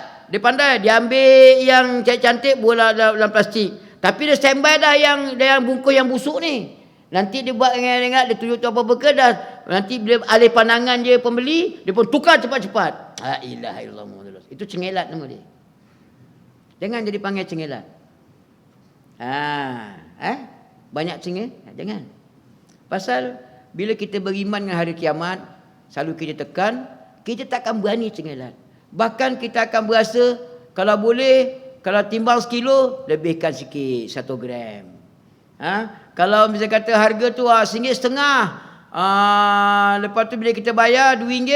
Dia ambil yang cantik buat dalam plastik. Tapi dia standby dah yang bungkus yang busuk ni. Nanti dia buat ingat-ingat, dia tunjuk tu apa-apa ke dah. Nanti bila alih pandangan je pembeli, dia pun tukar cepat-cepat. La ilaha illallah. Itu cengelat nama dia. Jangan jadi panggil cengelat. Banyak cengel? Jangan. Pasal bila kita beriman dengan hari kiamat, selalu kita tekan, kita takkan berani cengelat. Bahkan kita akan berasa, kalau boleh, kalau timbang 1 kilo, lebihkan sikit 1 gram. Kalau misalnya kata harga tu RM1.5, lepas tu bila kita bayar RM2,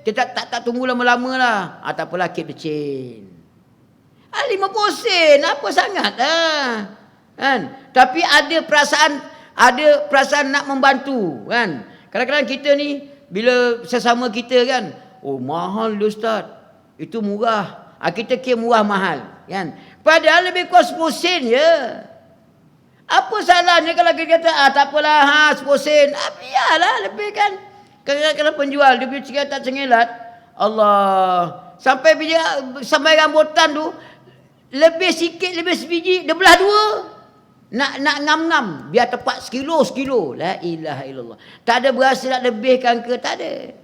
kita tak tunggu lama-lama lah. Tak apalah, keep the chain. 50 sen, apa sangat kan? Tapi ada perasaan nak membantu kan. Kadang-kadang kita ni bila sesama kita kan, oh mahal dia ustaz, itu murah. Kita kira murah mahal kan. Padahal lebih kurang 10 sen je. Apa salahnya kalau kita kata tak apalah 10 sen. Biarlah lebih kan. Kadang-kadang penjual dia punya cakap tak cengelat. Allah. Sampai rambutan tu lebih sikit, lebih sebiji, dia belah 2. Nak ngam-ngam biar tepat sekilo. La ilaha illallah. Tak ada berasa nak lebihkan ke, tak ada.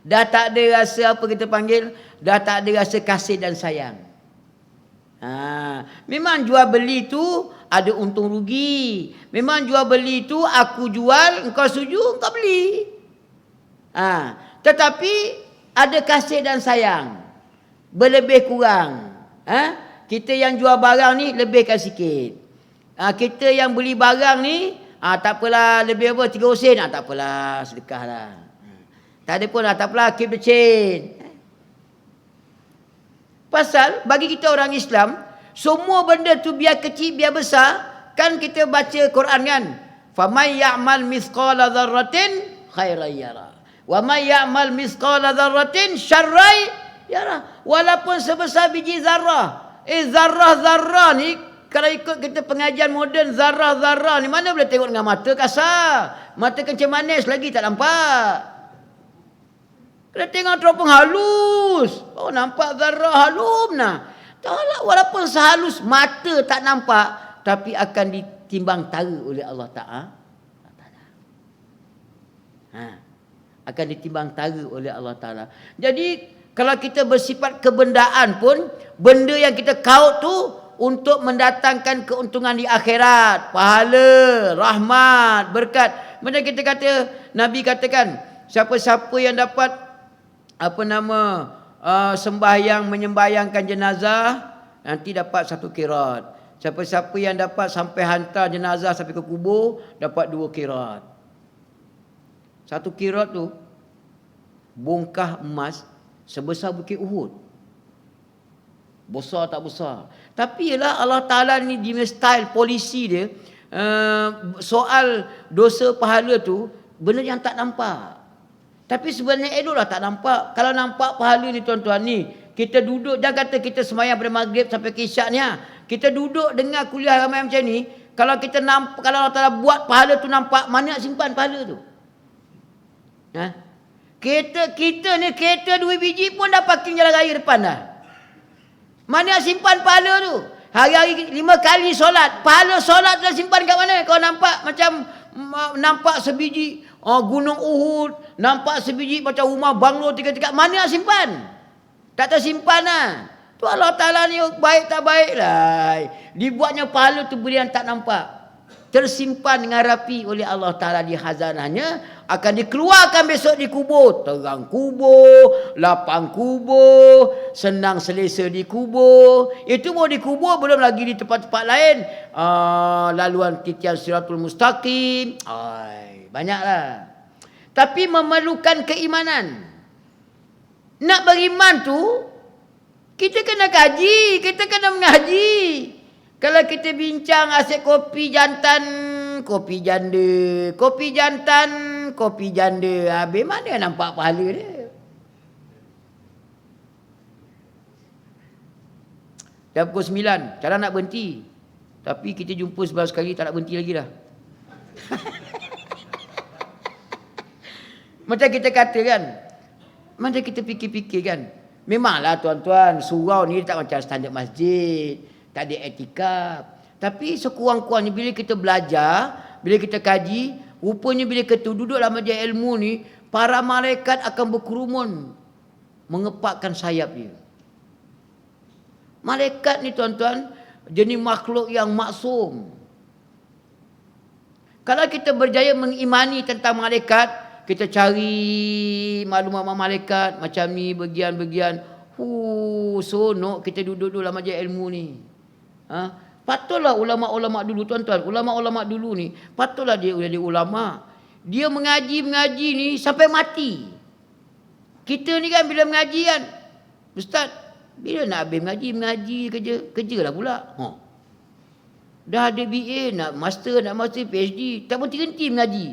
Dah tak ada rasa apa kita panggil, dah tak ada rasa kasih dan sayang. Memang jual beli tu ada untung rugi. Memang jual beli tu aku jual, engkau setuju, engkau beli. Tetapi ada kasih dan sayang. Berlebih kurang. Kita yang jual barang ni lebihkan sikit. Kita yang beli barang ni, tak apalah lebih apa 3 sen, tak apalah sedekahlah. Tak ada pun, tak apalah keep the chain. Pasal bagi kita orang Islam, semua benda tu biar kecil biar besar, kan kita baca Quran kan, faman ya'mal mithqala dzarratin khairan yara wa may ya'mal mithqala dzarratin syarran yara. Walaupun sebesar biji zarah. Zarah ni kalau ikut kita pengajian moden, zarah ni mana boleh tengok dengan mata kasar. Mata kencing manis lagi tak nampak. Kena tengok teropong halus. Oh nampak zarah halum nah. Taklah walaupun sehalus mata tak nampak, tapi akan ditimbang tara oleh Allah Ta'ala. Akan ditimbang tara oleh Allah Ta'ala. Jadi kalau kita bersifat kebendaan pun, benda yang kita kaut tu untuk mendatangkan keuntungan di akhirat, pahala, rahmat, berkat. Macam kita kata, Nabi katakan, siapa-siapa yang dapat sembahyang menyembahyangkan jenazah nanti dapat 1 qirat. Siapa-siapa yang dapat sampai hantar jenazah sampai ke kubur dapat 2 qirat. 1 qirat tu bongkah emas sebesar bukit Uhud. Besar tak besar. Tapi ialah Allah Ta'ala ni dia style polisi dia, soal dosa pahala tu benda yang tak nampak. Tapi sebenarnya eloklah tak nampak. Kalau nampak pahala ni tuan-tuan ni, kita duduk, jangan kata kita semayang pada maghrib sampai ke isyak ni. Kita duduk dengar kuliah ramai macam ni, kalau kita nampak, kalau Allah Ta'ala buat pahala tu nampak, mana nak simpan pahala tu? Kita ni kereta 2 biji pun dah parking jalan raya depan dah. Mana nak simpan pahala tu? Hari-hari 5 kali solat, pahala solat tu dah simpan kat mana? Kau nampak macam nampak sebiji gunung Uhud, nampak sebiji macam rumah banglo tingkat-tingkat, mana nak simpan? Tak tersimpan lah. Tu Allah Ta'ala ni baik tak baik lah. Dibuatnya pahala tu benda yang tak nampak, tersimpan dengan rapi oleh Allah Ta'ala di khazanahnya, akan dikeluarkan besok di kubur. Terang kubur, lapang kubur, senang selesa di kubur. Itu mau di kubur, belum lagi di tempat-tempat lain. Laluan titian siratul mustaqim. Banyaklah. Tapi memerlukan keimanan. Nak beriman tu, kita kena kaji, kita kena mengaji. Kalau kita bincang asyik kopi jantan, kopi janda, kopi jantan, kopi janda, habis mana nampak pahala dia? Dah pukul 9, cara nak berhenti. Tapi kita jumpa 11 kali, tak nak berhenti lagi dah. Macam kita kata kan, macam kita fikir-fikir kan, memanglah tuan-tuan, surau ni tak macam standard masjid, tak ada etikaf. Tapi sekurang-kurangnya bila kita belajar, bila kita kaji, rupanya bila kita duduk dalam majlis ilmu ni, para malaikat akan berkerumun mengepakkan sayap dia. Malaikat ni tuan-tuan, jenis makhluk yang maksum. Kalau kita berjaya mengimani tentang malaikat, kita cari maklumat malaikat macam ni, bagian-bagian. Sonok kita duduk dalam majlis ilmu ni. Patutlah ulama-ulama dulu tuan-tuan, ulama-ulama dulu ni, patutlah dia jadi ulama. Dia mengaji ni sampai mati. Kita ni kan bila mengaji kan, Ustaz, bila nak habis mengaji kerjalah pula. Dah ada BA, nak master, PhD, tak berhenti mengaji.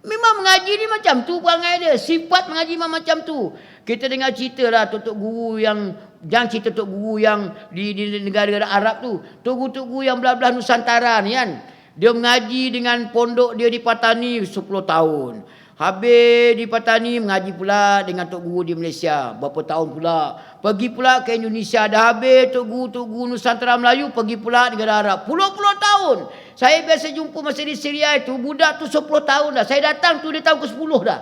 Memang mengaji ni macam tu perangai dia, sifat mengaji memang macam tu. Kita dengar cerita lah tok guru yang, jangan cerita tok guru yang di negara-negara Arab tu. Tok guru yang belah-belah Nusantara ni kan, dia mengaji dengan pondok dia di Patani 10 tahun. Habis di Patani mengaji pula dengan tok guru di Malaysia berapa tahun pula. Pergi pula ke Indonesia, dah habis tok guru Nusantara Melayu, pergi pula negara Arab. Puluh-puluh tahun. Saya biasa jumpa masa di Syria itu, budak tu 10 tahun dah. Saya datang tu dia tahun ke-10 dah.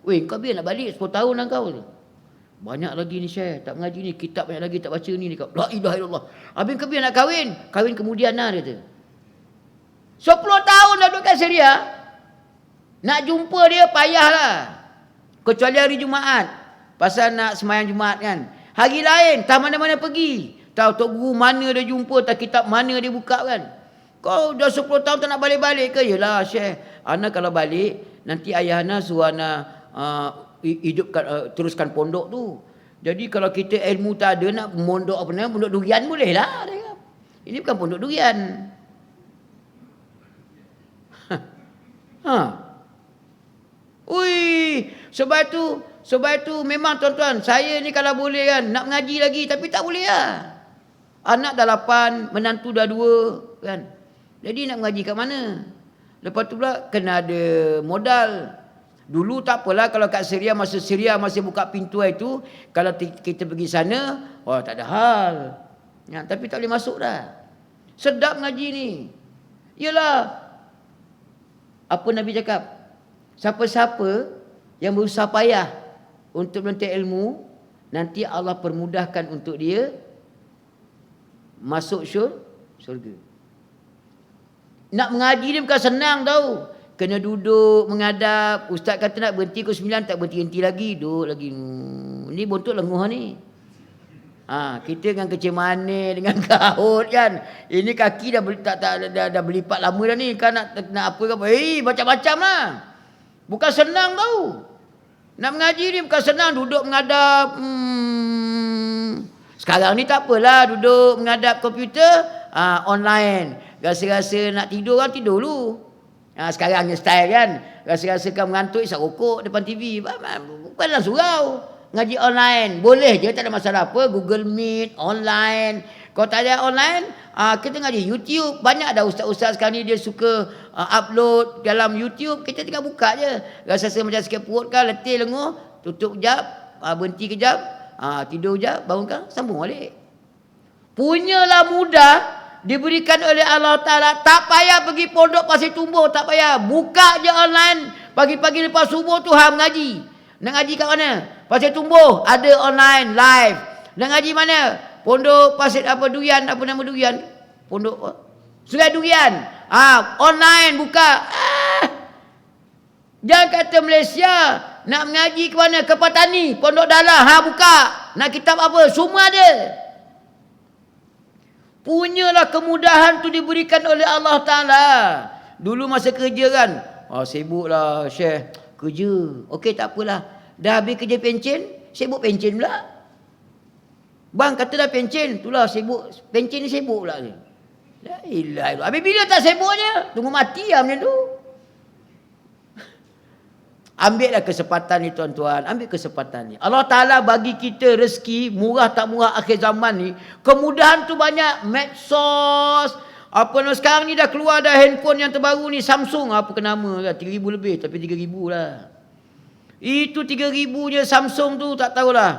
Weh, kau biar nak balik 10 tahun lah kau tu. Banyak lagi ni Syekh, tak mengaji ni, kitab banyak lagi tak baca ni. La ilaha illallah. Habis kau biar nak kahwin, kahwin kemudian lah dia tu. 10 tahun dah duduk kat Syria. Nak jumpa dia payahlah. Kecuali hari Jumaat. Pasal nak semayang Jumaat kan. Hari lain, tak mana-mana pergi. Tahu tok guru mana dia jumpa, tak kitab mana dia buka kan. Kau dah 10 tahun tak nak balik-balik ke? Yelah Syekh, Ana kalau balik, nanti ayah Ana suruh Ana hidupkan, teruskan pondok tu. Jadi kalau kita ilmu tak ada, nak mondok apa nama, pondok durian boleh lah. Ini bukan pondok durian. Ui, sebab itu memang tuan-tuan, saya ni kalau boleh kan, nak mengaji lagi, tapi tak boleh lah. Anak dah 8, menantu dah 2 kan. Jadi nak mengaji kat mana? Lepas tu pula kena ada modal. Dulu tak apalah kalau kat Syria, masa Syria masih buka pintu itu, kalau kita pergi sana, tak ada hal. Ya, tapi tak boleh masuk dah. Sedap mengaji ni. Yalah. Apa Nabi cakap? Siapa-siapa yang berusaha payah untuk menuntut ilmu, nanti Allah permudahkan untuk dia masuk syurga. Nak mengaji ni bukan senang tau. Kena duduk menghadap. Ustaz kata nak berhenti ke 9, tak berhenti lagi. Duduk lagi. Ni bontot lenguh ni. Kita dengan kecil manis, dengan kahut kan. Ini kaki dah berlipat lama dah ni. Kan nak apa ke apa. Macam-macam lah. Bukan senang tau. Nak mengaji ni bukan senang. Duduk menghadap. Sekarang ni tak apalah. Duduk menghadap komputer. Online. Rasa-rasa nak tidur kan, tidur dulu. Sekarang ni style kan. Rasa-rasa kan mengantuk, isap rokok depan TV. Bukanlah surau. Ngaji online. Boleh je, tak ada masalah apa. Google Meet, online. Kalau tak ada online, kita ngaji YouTube. Banyak dah ustaz-ustaz sekarang ni dia suka upload dalam YouTube. Kita tinggal buka je. Rasa-rasa macam sikit perut kan, letih lenguh. Tutup kejap, berhenti kejap. Tidur kejap, bangunkan, sambung balik. Punyalah mudah. Diberikan oleh Allah Ta'ala. Tak payah pergi pondok Pasir Tumbuh. Tak payah. Buka je online. Pagi-pagi lepas subuh tu mengaji. Nak ngaji kat mana? Pasir Tumbuh. Ada online. Live. Nak ngaji mana? Pondok Pasir Durian. Apa nama Durian? Pondok Sungai Durian. Online. Buka. Jangan kata Malaysia. Nak mengaji ke mana? Ke Patani. Pondok Dalah. Buka. Nak kitab apa? Semua ada. Punyalah kemudahan tu diberikan oleh Allah Ta'ala. Dulu masa kerja kan, sibuklah Syekh, kerja. Okey tak apalah. Dah habis kerja pencen, sibuk pencen pula. Bang kata dah pencen, itulah sibuk. Pencen ni sibuk pula ni. La ilaha illallah. Habis bila tak sibuknya? Tunggu mati lah macam tu. Ambillah kesempatan ni tuan-tuan. Ambil kesempatan ni. Allah Ta'ala bagi kita rezeki, murah tak murah akhir zaman ni. Kemudahan tu banyak. Medsos. Sekarang ni dah keluar dah handphone yang terbaru ni. Samsung. Apa ke nama kan? 3,000 lebih. Tapi 3,000 lah. Itu 3,000 je Samsung tu. Tak tahulah.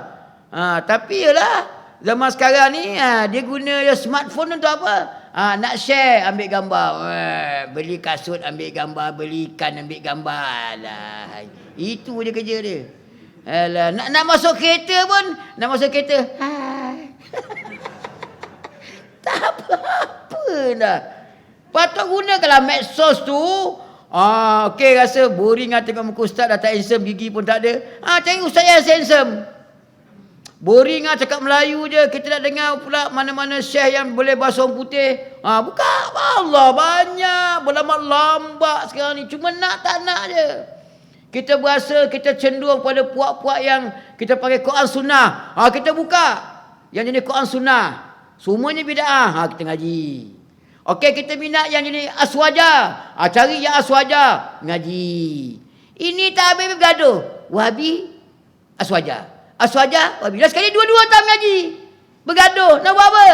Tapi yalah. Zaman sekarang ni. Dia guna smartphone untuk apa? Nak share, ambil gambar. Beli kasut, ambil gambar. Beli ikan, ambil gambar. Alah, itu je kerja dia. Alah, nak masuk kereta pun, nak masuk kereta. Hai. Tak apa-apa dah. Patut gunakanlah medsos tu. Okey, rasa boring lah tengok muka ustaz dah tak handsome, gigi pun tak ada. Cari ustaz yang handsome. Boring lah cakap Melayu je. Kita nak dengar pula mana-mana syekh yang boleh bahasa orang putih. Buka Allah banyak. Berlama lambat sekarang ni. Cuma nak tak nak je. Kita berasa kita cenderung pada puak-puak yang kita pakai Quran Sunnah. Kita buka. Yang jenis Quran Sunnah. Semuanya bid'ah. Kita ngaji. Okey, kita minat yang jenis aswaja. Cari yang aswaja. Ngaji. Ini tak habis bergaduh. Wahabi, aswaja. Aswaja, wahabi. Dah sekali dua-dua tak ngaji. Bergaduh. Nak buat apa?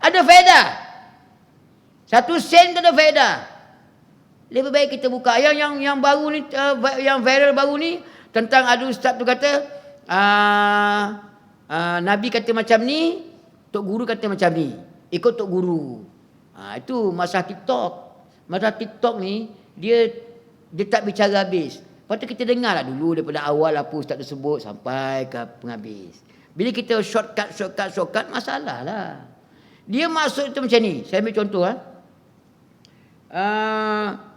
Ada faedah. 1 sen tak ada faedah. Lebih baik kita buka. Yang baru ni, yang viral baru ni, tentang ada ustaz tu kata, Nabi kata macam ni, Tok Guru kata macam ni. Ikut Tok Guru. Itu masalah TikTok. Masalah TikTok ni, dia tak bicara habis. Lepas tu kita dengarlah dulu daripada awal apa ustaz tersebut sampai ke penghabis. Bila kita shortcut, masalah lah. Dia maksud itu macam ni. Saya ambil contoh.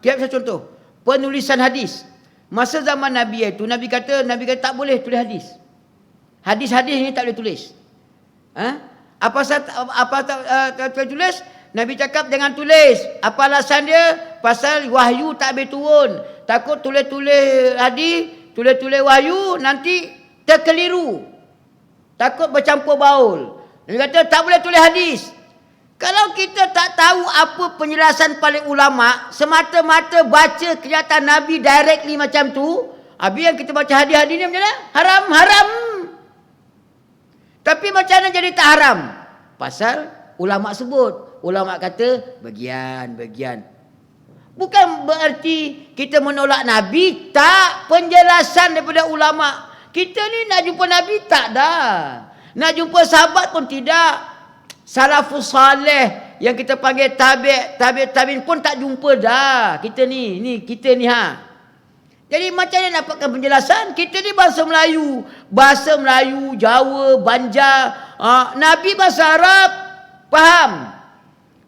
Saya contoh. Penulisan hadis. Masa zaman Nabi itu, Nabi kata tak boleh tulis hadis. Hadis-hadis ni tak boleh tulis. Apa tak boleh tulis? Nabi cakap jangan tulis. Apa alasan dia? Pasal wahyu tak boleh turun. Takut tulis-tulis hadis, tulis-tulis wahyu nanti terkeliru. Takut bercampur baul. Nabi kata tak boleh tulis hadis. Kalau kita tak tahu apa penjelasan paling ulama, semata-mata baca kenyataan Nabi directly macam tu, habis yang kita baca hadis-hadis ni macam mana? Haram. Tapi macam mana jadi tak haram? Pasal ulama sebut. Ulama kata bagian. Bukan berarti kita menolak Nabi. Tak. Penjelasan daripada ulama. Kita ni nak jumpa Nabi tak dah. Nak jumpa sahabat pun tidak. Salafus salih yang kita panggil tabi'in pun tak jumpa dah. Kita ni. Jadi macam mana dapatkan penjelasan? Kita ni bahasa Melayu. Bahasa Melayu, Jawa, Banjar. Nabi bahasa Arab. Faham?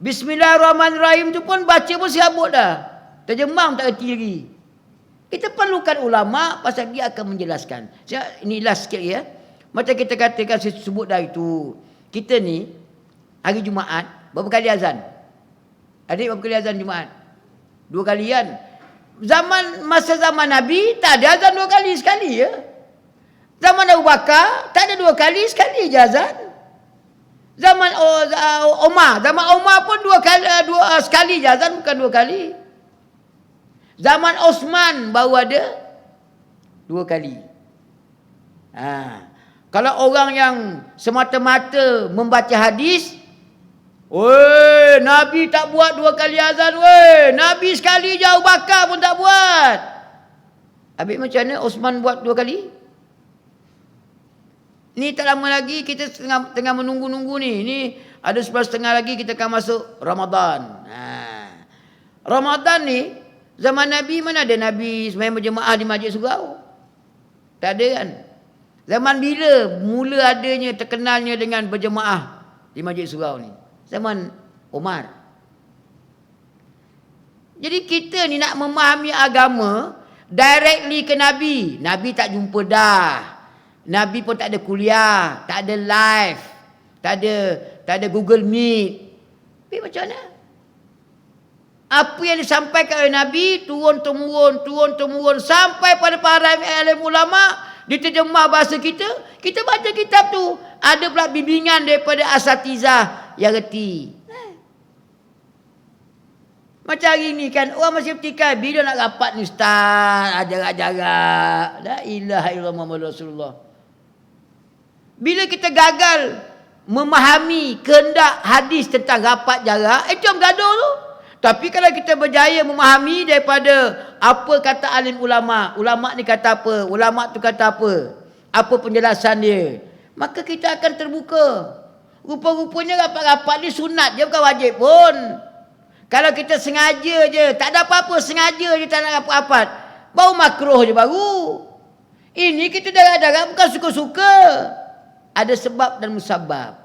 Bismillahirrahmanirrahim tu pun baca pun siabut dah. Terjemah tak erti lagi. Kita perlukan ulama pasal dia akan menjelaskan. Ini last sikit ya. Macam kita katakan saya sebut dah itu. Kita ni hari Jumaat berapa kali azan? Adik berapa kali azan Jumaat? 2 kali kan? Masa zaman Nabi tak ada azan 2 kali, sekali ya. Zaman Abu Bakar tak ada 2 kali, sekali je azan. Zaman Umar pun 2 kali, sekali je azan, bukan 2 kali. Zaman Osman baru ada 2 kali. Kalau orang yang semata-mata membaca hadis, Nabi tak buat 2 kali azan, Nabi sekali je, Abu Bakar pun tak buat. Habis macam mana Osman buat 2 kali? Ni tak lama lagi kita tengah menunggu-nunggu ni. Ni ada 11.30 lagi kita akan masuk Ramadan. Ramadan ni zaman Nabi mana ada Nabi sembahyang berjemaah di Masjid Surau? Tak ada kan? Zaman bila mula adanya terkenalnya dengan berjemaah di Masjid Surau ni? Zaman Umar. Jadi kita ni nak memahami agama directly ke Nabi. Nabi tak jumpa dah. Nabi pun tak ada kuliah, tak ada live, tak ada Google Meet. Tapi macam mana? Apa yang disampaikan oleh Nabi turun-temurun sampai pada para alim ulama, diterjemah bahasa kita. Kita baca kitab tu, ada pula bimbingan daripada asatizah yang reti. Macam hari ni kan, orang masih bertikai bila nak rapat ni ustaz, jarak-jarak. La ilaha illallah Muhammadur Rasulullah. Bila kita gagal memahami kehendak hadis tentang rapat jarak, itu yang gaduh tu. Tapi kalau kita berjaya memahami daripada apa kata alim ulama, ulama ni kata apa, ulama tu kata apa penjelasan dia, maka kita akan terbuka. Rupa-rupanya rapat-rapat ni sunat je, bukan wajib pun. Kalau kita sengaja je, tak ada apa-apa, sengaja je tak nak rapat-rapat, baru makruh je baru. Ini kita darat-darat bukan suka-suka. Ada sebab dan musabab.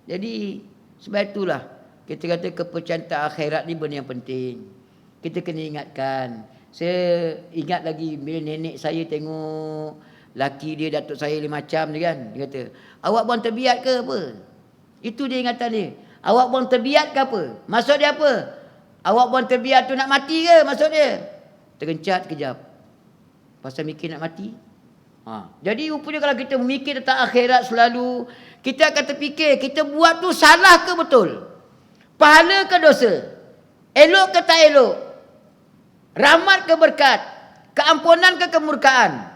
Jadi sebab itulah kita kata kepercantaan akhirat ni benda yang penting. Kita kena ingatkan. Saya ingat lagi bila nenek saya tengok laki dia, datuk saya dia macam dia kan. Dia kata, awak buang terbiat ke apa? Itu dia ingatan dia. Awak buang terbiat ke apa? Maksud dia apa? Awak buang terbiat tu nak mati ke maksud dia? Terencat kejap. Pasal mikir nak mati. Jadi rupanya kalau kita memikir tentang akhirat selalu, kita akan terfikir kita buat tu salah ke betul? Pahala ke dosa? Elok ke tak elok? Rahmat ke berkat? Keampunan ke kemurkaan?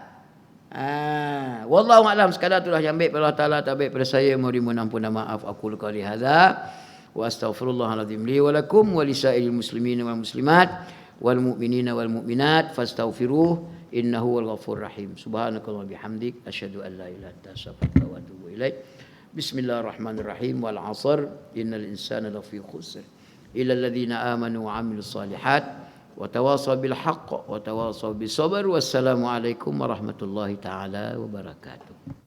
Wallahu a'lam. Sekadar itulah yang baik pada Allah Taala, tak baik pada saya, mohon ampun dan maaf. Aku qouli hadza wa astaghfirullahalazim li wa lakum wa lisairil muslimin wal muslimat wal mu'minina wal mu'minat fastaghfiruh innahu wal ghafurur rahim. Subhanakallah bihamdik asyhadu an la ilaha illa anta astaghfiruka wa atubu ilaik. Bismillahirrahmanirrahim. Wal 'asr innal insana lafi khusr illa alladhina amanu wa 'amilus solihat wa tawasaw bil haqq wa tawasaw bis sabr. Wassalamu alaikum warahmatullahi taala wabarakatuh.